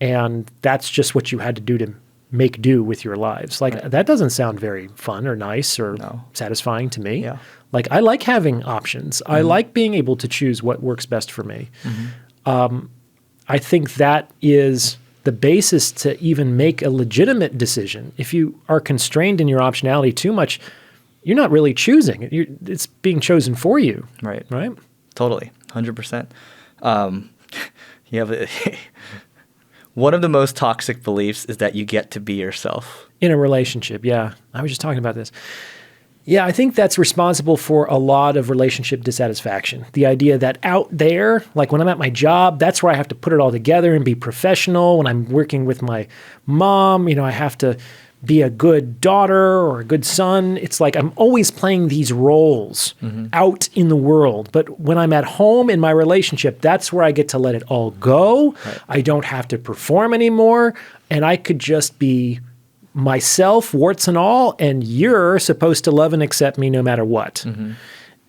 And that's just what you had to do to make do with your lives. Like, that doesn't sound very fun or nice or satisfying to me. Yeah. Like, I like having options. I like being able to choose what works best for me. I think that is the basis to even make a legitimate decision. If you are constrained in your optionality too much, you're not really choosing. It's being chosen for you. Right. Right? Totally. 100%. You have one of the most toxic beliefs is that you get to be yourself. In a relationship, yeah. I was just talking about this. Yeah, I think that's responsible for a lot of relationship dissatisfaction. The idea that out there, like when I'm at my job, that's where I have to put it all together and be professional. When I'm working with my mom, I have to be a good daughter or a good son. It's like I'm always playing these roles out in the world. But when I'm at home in my relationship, that's where I get to let it all go. Right. I don't have to perform anymore. And I could just be myself, warts and all, and you're supposed to love and accept me no matter what.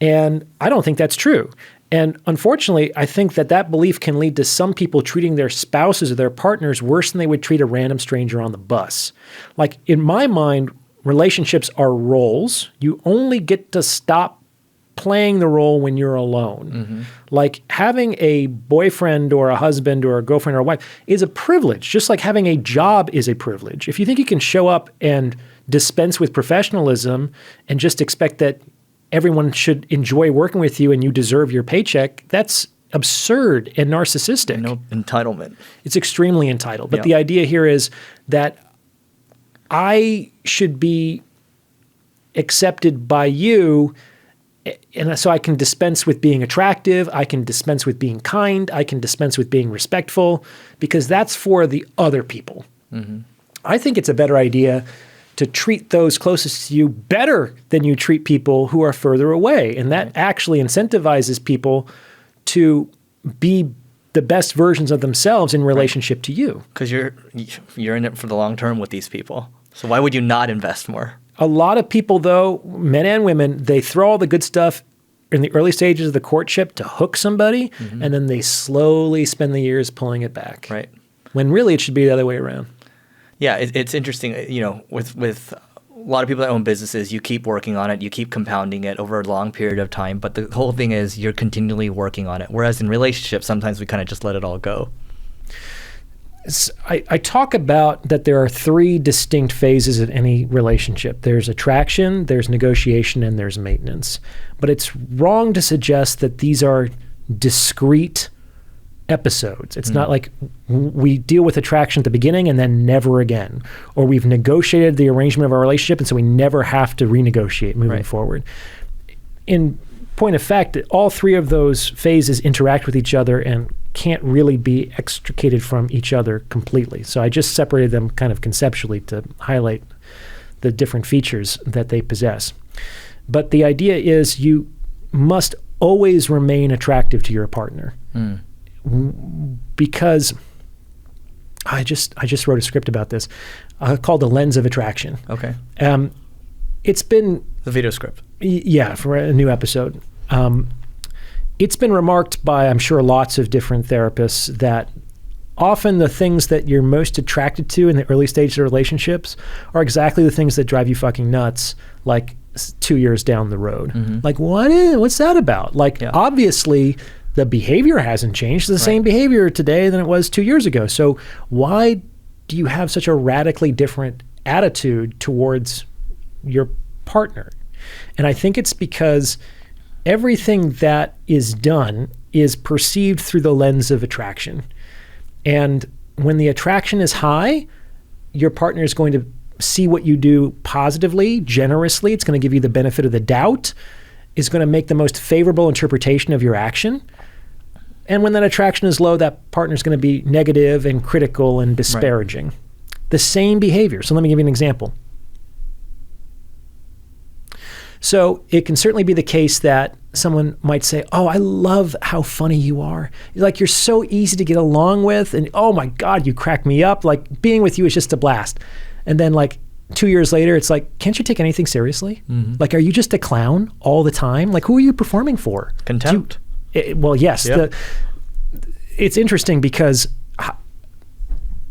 And I don't think that's true. And unfortunately, I think that belief can lead to some people treating their spouses or their partners worse than they would treat a random stranger on the bus. Like, in my mind, relationships are roles. You only get to stop playing the role when you're alone. Like, having a boyfriend or a husband or a girlfriend or a wife is a privilege, just like having a job is a privilege. If you think you can show up and dispense with professionalism and just expect that everyone should enjoy working with you and you deserve your paycheck, that's absurd and narcissistic. No entitlement. It's extremely entitled. But the idea here is that I should be accepted by you, and so I can dispense with being attractive, I can dispense with being kind, I can dispense with being respectful, because that's for the other people. I think it's a better idea to treat those closest to you better than you treat people who are further away. And that actually incentivizes people to be the best versions of themselves in relationship to you. Because you're in it for the long term with these people. So why would you not invest more? A lot of people, though, men and women, they throw all the good stuff in the early stages of the courtship to hook somebody, and then they slowly spend the years pulling it back. Right. When really it should be the other way around. Yeah, it's interesting, with a lot of people that own businesses, you keep working on it, you keep compounding it over a long period of time, but the whole thing is you're continually working on it. Whereas in relationships, sometimes we kind of just let it all go. I talk about that there are three distinct phases of any relationship. There's attraction, there's negotiation, and there's maintenance. But it's wrong to suggest that these are discrete episodes. It's not like we deal with attraction at the beginning and then never again, or we've negotiated the arrangement of our relationship and so we never have to renegotiate moving forward. In point of fact, all three of those phases interact with each other and can't really be extricated from each other completely. So I just separated them kind of conceptually to highlight the different features that they possess. But the idea is you must always remain attractive to your partner. Because I just wrote a script about this called The Lens of Attraction. Okay. It's been... The video script. Yeah, for a new episode. It's been remarked by, I'm sure, lots of different therapists that often the things that you're most attracted to in the early stages of relationships are exactly the things that drive you fucking nuts, like 2 years down the road. Like, what's that about? Like, obviously... the behavior hasn't changed. It's the same behavior today than it was 2 years ago. So why do you have such a radically different attitude towards your partner? And I think it's because everything that is done is perceived through the lens of attraction. And when the attraction is high, your partner is going to see what you do positively, generously. It's going to give you the benefit of the doubt. Is going to make the most favorable interpretation of your action. And when that attraction is low, that partner's going to be negative and critical and disparaging. Right. The same behavior. So let me give you an example. So it can certainly be the case that someone might say, oh, I love how funny you are. Like, you're so easy to get along with. And oh my God, you crack me up. Like, being with you is just a blast. And then like 2 years later, it's like, can't you take anything seriously? Mm-hmm. Like, are you just a clown all the time? Like, who are you performing for? Contempt. Well, yes. Yep. It's interesting because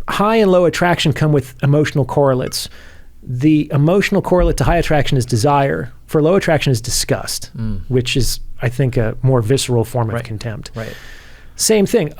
high and low attraction come with emotional correlates. The emotional correlate to high attraction is desire. For low attraction is disgust, which is, I think, a more visceral form of contempt. Right. Same thing.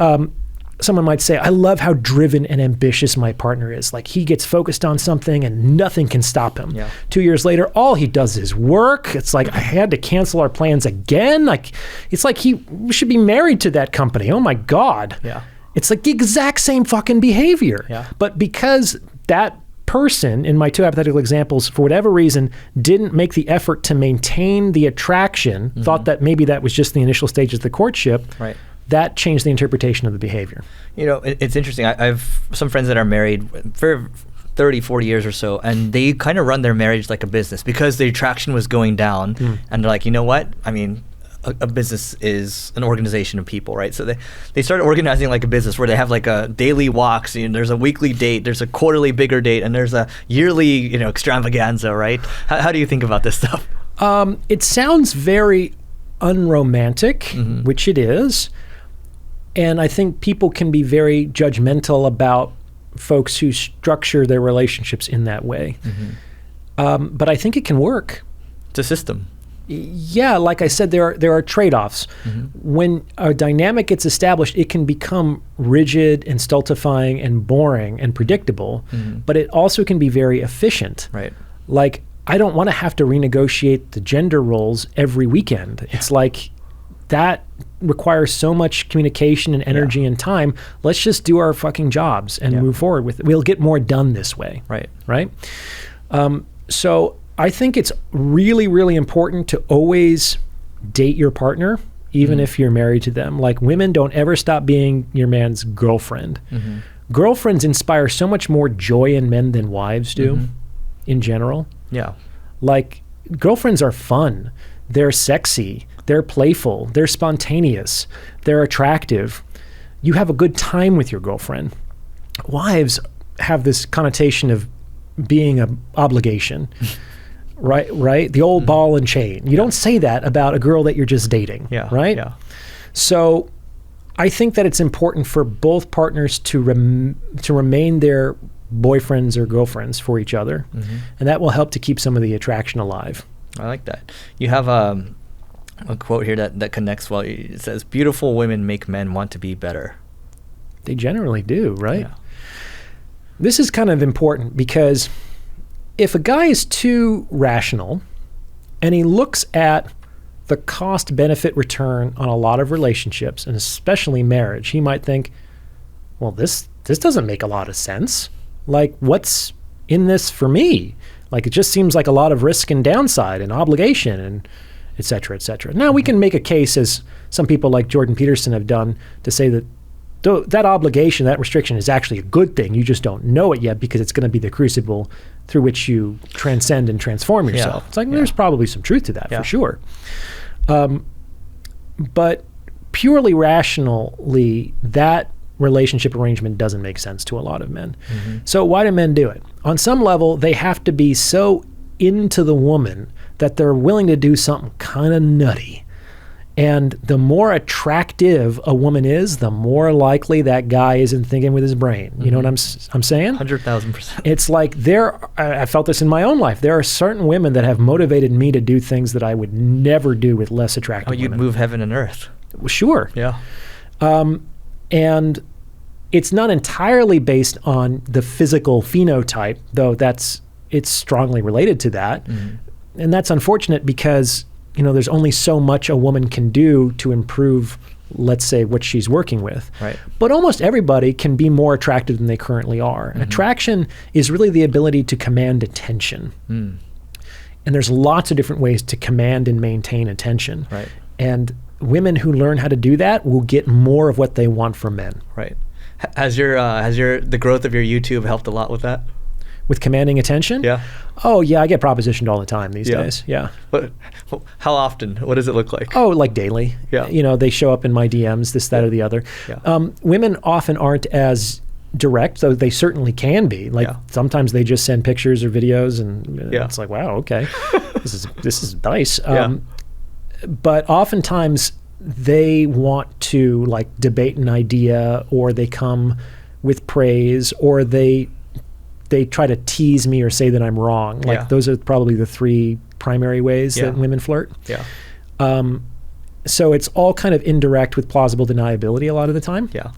Someone might say, I love how driven and ambitious my partner is. Like, he gets focused on something and nothing can stop him. Yeah. 2 years later, all he does is work. It's like, I had to cancel our plans again. Like, it's like he should be married to that company. Oh my God. Yeah. It's like the exact same fucking behavior. Yeah. But because that person, in my two hypothetical examples, for whatever reason, didn't make the effort to maintain the attraction, thought that maybe that was just the initial stages of the courtship, that changed the interpretation of the behavior. You know, it's interesting. I've some friends that are married for 30, 40 years or so, and they kind of run their marriage like a business because the attraction was going down. And they're like, you know what? I mean, a business is an organization of people, right? So they started organizing like a business where they have like a daily walks, and there's a weekly date, there's a quarterly bigger date, and there's a yearly, extravaganza, right? How do you think about this stuff? It sounds very unromantic, which it is. And I think people can be very judgmental about folks who structure their relationships in that way. But I think it can work. It's a system. Yeah, like I said, there are trade-offs. When a dynamic gets established, it can become rigid and stultifying and boring and predictable, but it also can be very efficient. Right. Like, I don't want to have to renegotiate the gender roles every weekend. It's like, that requires so much communication and energy and time. Let's just do our fucking jobs and move forward with it. We'll get more done this way. Right? So I think it's really, really important to always date your partner, even if you're married to them. Like, women, don't ever stop being your man's girlfriend. Girlfriends inspire so much more joy in men than wives do, in general. Yeah. Like, girlfriends are fun. They're sexy. They're playful. They're spontaneous. They're attractive. You have a good time with your girlfriend. Wives have this connotation of being an obligation. Right? The old ball and chain. You don't say that about a girl that you're just dating, right? Yeah. So I think that it's important for both partners to remain their boyfriends or girlfriends for each other, and that will help to keep some of the attraction alive. I like that. You have a quote here that connects well. It says, beautiful women make men want to be better. They generally do, right? Yeah. This is kind of important because if a guy is too rational and he looks at the cost benefit return on a lot of relationships, and especially marriage, he might think, well, this doesn't make a lot of sense. Like, what's in this for me? Like, it just seems like a lot of risk and downside and obligation and et cetera, et cetera. Now, we can make a case, as some people like Jordan Peterson have done, to say that that obligation, that restriction is actually a good thing. You just don't know it yet because it's going to be the crucible through which you transcend and transform yourself. It's like, there's probably some truth to that, for sure. But purely rationally, that relationship arrangement doesn't make sense to a lot of men. So why do men do it? On some level, they have to be so into the woman that they're willing to do something kind of nutty. And the more attractive a woman is, the more likely that guy isn't thinking with his brain. You know what I'm saying? 100,000%. It's like I felt this in my own life. There are certain women that have motivated me to do things that I would never do with less attractive women. You'd move heaven and earth. Well, sure. Yeah. And it's not entirely based on the physical phenotype, though it's strongly related to that. And that's unfortunate because there's only so much a woman can do to improve, let's say, what she's working with. Right. But almost everybody can be more attractive than they currently are. Attraction is really the ability to command attention. And there's lots of different ways to command and maintain attention. Right. And women who learn how to do that will get more of what they want from men. Right. Has the growth of your YouTube helped a lot with that? With commanding attention? Yeah. Oh, yeah, I get propositioned all the time these days. Yeah. How often? What does it look like? Oh, like daily. Yeah. They show up in my DMs, this, that, or the other. Yeah. Women often aren't as direct, though they certainly can be. Like sometimes they just send pictures or videos, and it's like, wow, okay, this is nice. But oftentimes they want to like debate an idea, or they come with praise, or they try to tease me or say that I'm wrong. Like those are probably the three primary ways that women flirt. Yeah. So it's all kind of indirect with plausible deniability a lot of the time. Yeah.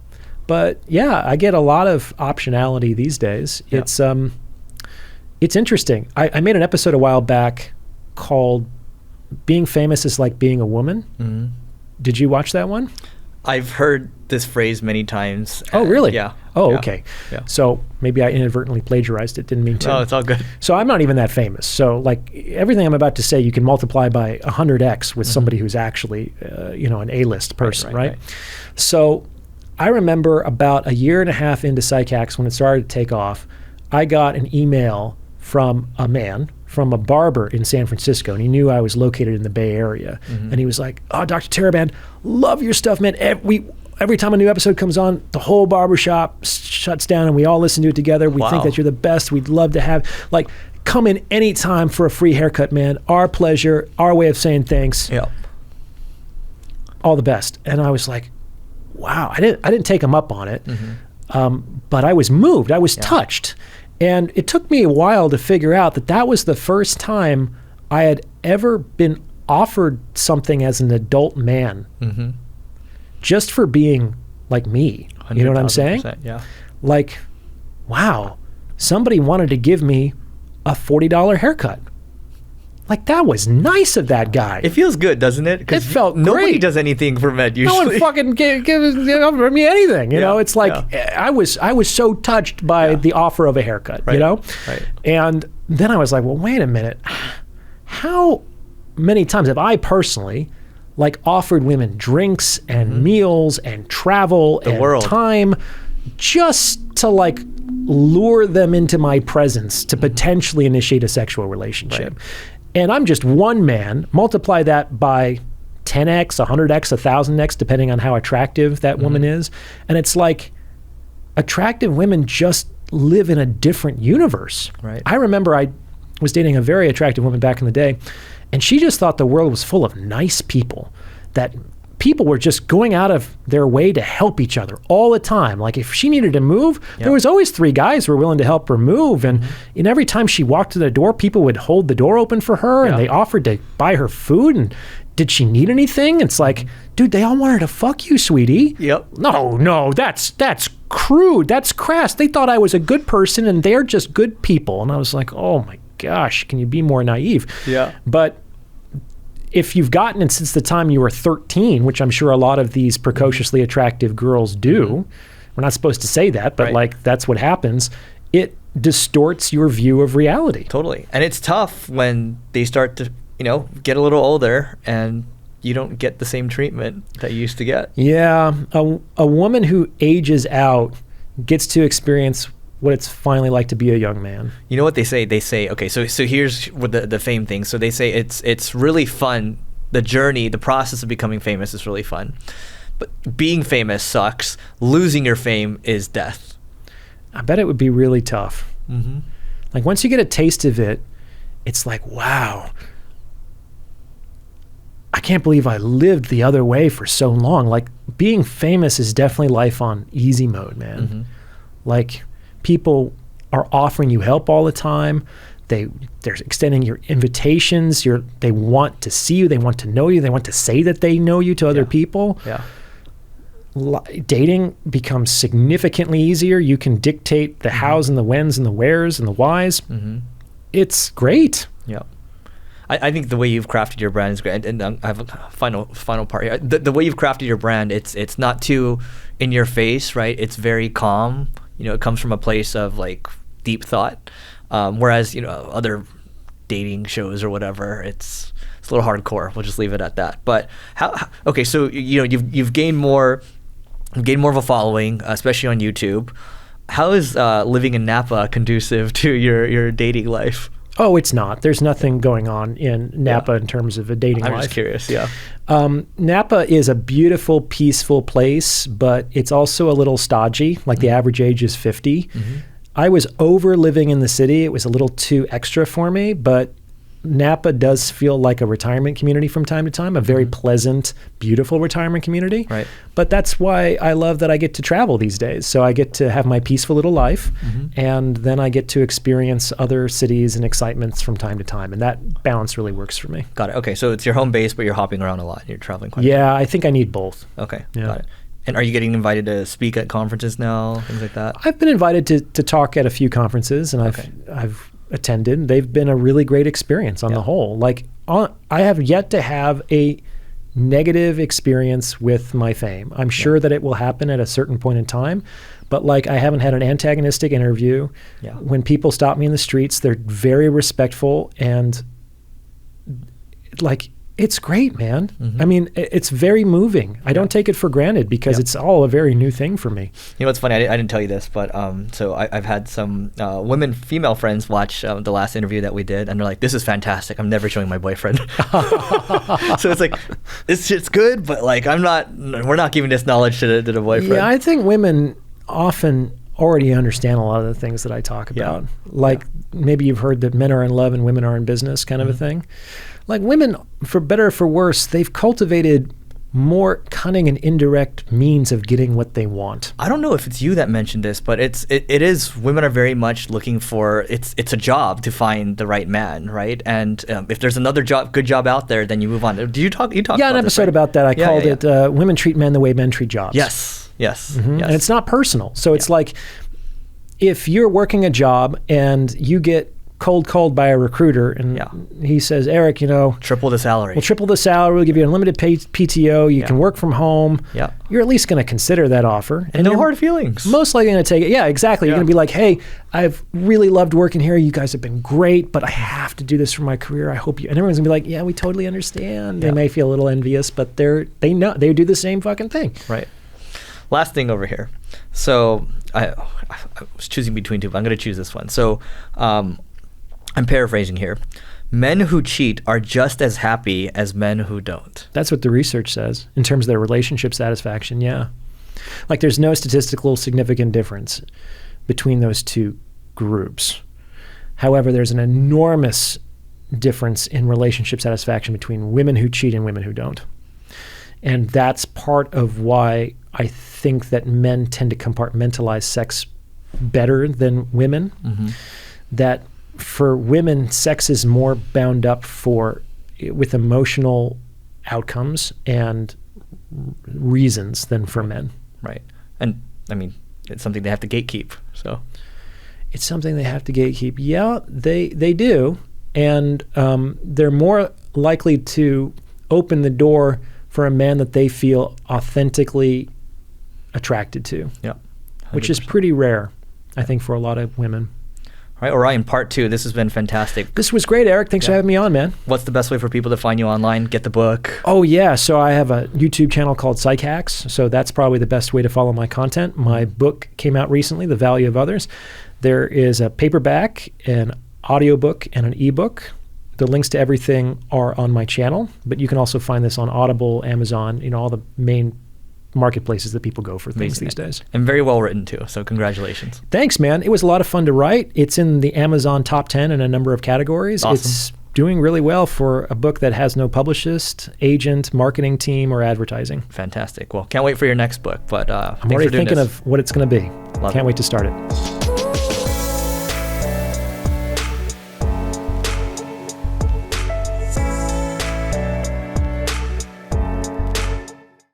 But yeah, I get a lot of optionality these days. Yeah. It's interesting. I made an episode a while back called "Being Famous is Like Being a Woman." Mm-hmm. Did you watch that one? I've heard this phrase many times. Oh, really? Yeah. Oh, yeah. okay. Yeah. So maybe I inadvertently plagiarized it. Didn't mean to. No, it's all good. So I'm not even that famous. So like everything I'm about to say, you can multiply by 100x with somebody who's actually, an A-list person, right? So I remember about a year and a half into Psychax, when it started to take off, I got an email from a man, from a barber in San Francisco, and he knew I was located in the Bay Area. And he was like, "Oh, Dr. Taraban, love your stuff, man. Every time a new episode comes on, the whole barbershop shuts down and we all listen to it together. We think that you're the best. We'd love to have, come in anytime for a free haircut, man. Our pleasure, our way of saying thanks. Yeah. All the best." And I was like, wow, I didn't take him up on it. But I was moved. I was touched. And it took me a while to figure out that was the first time I had ever been offered something as an adult man, just for being like me. You know what I'm saying? Yeah. Like, wow, somebody wanted to give me a $40 haircut. Like, that was nice of that guy. It feels good, doesn't it? It felt nobody great. does anything for men usually. No one fucking give me anything. You know, it's like I was so touched by the offer of a haircut. Right. You know, right. And then I was like, well, wait a minute. How many times have I personally offered women drinks and meals and travel and time just to lure them into my presence to potentially initiate a sexual relationship? Right. And I'm just one man. Multiply that by 10x, 100x, 1000x, depending on how attractive that woman is. And it's like attractive women just live in a different universe. Right. I remember I was dating a very attractive woman back in the day, and she just thought the world was full of nice people, that people were just going out of their way to help each other all the time. Like if she needed to move, there was always 3 guys who were willing to help her move. And every time she walked to the door, people would hold the door open for her and they offered to buy her food. And did she need anything? It's like, dude, they all wanted to fuck you, sweetie. Yep. No, that's crude. That's crass. They thought I was a good person and they're just good people. And I was like, oh my gosh, can you be more naive? Yeah. But if you've gotten it since the time you were 13, which I'm sure a lot of these precociously attractive girls do, we're not supposed to say that, but that's what happens. It distorts your view of reality. Totally. And it's tough when they start to, get a little older and you don't get the same treatment that you used to get. Yeah. A woman who ages out gets to experience what it's finally like to be a young man. You know what they say? They say, okay, so here's what the fame thing. So they say it's really fun. The journey, the process of becoming famous is really fun. But being famous sucks. Losing your fame is death. I bet it would be really tough. Like once you get a taste of it, it's like, wow, I can't believe I lived the other way for so long. Like being famous is definitely life on easy mode, man. Like people are offering you help all the time. They're extending your invitations. They want to see you. They want to know you. They want to say that they know you to other people. Yeah. Dating becomes significantly easier. You can dictate the hows and the whens and the wheres and the whys. It's great. Yeah. I think the way you've crafted your brand is great. And I have a final part here. The way you've crafted your brand, it's not too in your face, right? It's very calm. It comes from a place of deep thought. Whereas, other dating shows or whatever. It's a little hardcore. We'll just leave it at that. But okay, so you've gained more of a following, especially on YouTube. How is living in Napa conducive to your dating life? Oh, it's not. There's nothing going on in Napa in terms of a dating life. I'm just curious, yeah. Napa is a beautiful, peaceful place, but it's also a little stodgy. Like the average age is 50. I was over living in the city. It was a little too extra for me, but Napa does feel like a retirement community from time to time, a very pleasant, beautiful retirement community. Right. But that's why I love that I get to travel these days. So I get to have my peaceful little life, and then I get to experience other cities and excitements from time to time. And that balance really works for me. Got it. Okay, so it's your home base, but you're hopping around a lot. You're traveling quite a bit. Yeah, I think I need both. Okay, Yeah. got it. And are you getting invited to speak at conferences now, things like that? I've been invited to talk at a few conferences, and I've attended. They've been a really great experience on the whole. Like I have yet to have a negative experience with my fame. I'm sure that it will happen at a certain point in time, but like I haven't had an antagonistic interview. Yeah. When people stop me in the streets, they're very respectful, and like it's great, man. I mean, it's very moving. I don't take it for granted because it's all a very new thing for me. You know what's funny? I didn't tell you this, but so I've had some female friends watch the last interview that we did, and they're like, "This is fantastic. I'm never showing my boyfriend." So it's like, this shit's good, but like we're not giving this knowledge to the boyfriend. Yeah, I think women often already understand a lot of the things that I talk about. Like maybe you've heard that men are in love and women are in business kind of a thing. Like women, for better or for worse, they've cultivated more cunning and indirect means of getting what they want. I don't know if it's you that mentioned this, but it is women are very much looking for it's a job to find the right man, right? And if there's another good job out there, then you move on. Do you talk? Yeah, an episode about that. I called it "Women Treat Men the Way Men Treat Jobs." Yes. And it's not personal. So it's like if you're working a job and you get cold by a recruiter and he says, "Eric, triple the salary. We'll triple the salary. We'll give you unlimited PTO. You can work from home." Yeah. You're at least going to consider that offer. And no hard feelings. Most likely going to take it. Yeah, exactly. You're going to be like, "Hey, I've really loved working here. You guys have been great, but I have to do this for my career. I hope you." And everyone's going to be like, "Yeah, we totally understand." They may feel a little envious, but they know they do the same fucking thing. Right. Last thing over here. So I was choosing between two, but I'm going to choose this one. So I'm paraphrasing here. Men who cheat are just as happy as men who don't. That's what the research says in terms of their relationship satisfaction. Yeah. Like there's no statistical significant difference between those two groups. However, there's an enormous difference in relationship satisfaction between women who cheat and women who don't. And that's part of why I think that men tend to compartmentalize sex better than women. That for women, sex is more bound up with emotional outcomes and reasons than for men. Right. And I mean, it's something they have to gatekeep. So it's something they have to gatekeep. Yeah, they do. And they're more likely to open the door for a man that they feel authentically attracted to. Yeah. 100%. Which is pretty rare, I think, for a lot of women. All right, Orion, part 2. This has been fantastic. This was great, Eric. Thanks for having me on, man. What's the best way for people to find you online, get the book? Oh, yeah. So I have a YouTube channel called Psych Hacks. So that's probably the best way to follow my content. My book came out recently, The Value of Others. There is a paperback, an audiobook, and an ebook. The links to everything are on my channel, but you can also find this on Audible, Amazon, all the main marketplaces that people go for things these days. And very well written too, so congratulations. Thanks, man. It was a lot of fun to write. It's in the Amazon top 10 in a number of categories. Awesome. It's doing really well for a book that has no publicist, agent, marketing team, or advertising. Fantastic. Well, can't wait for your next book, but I'm already thinking of what it's going to be. Can't wait to start it.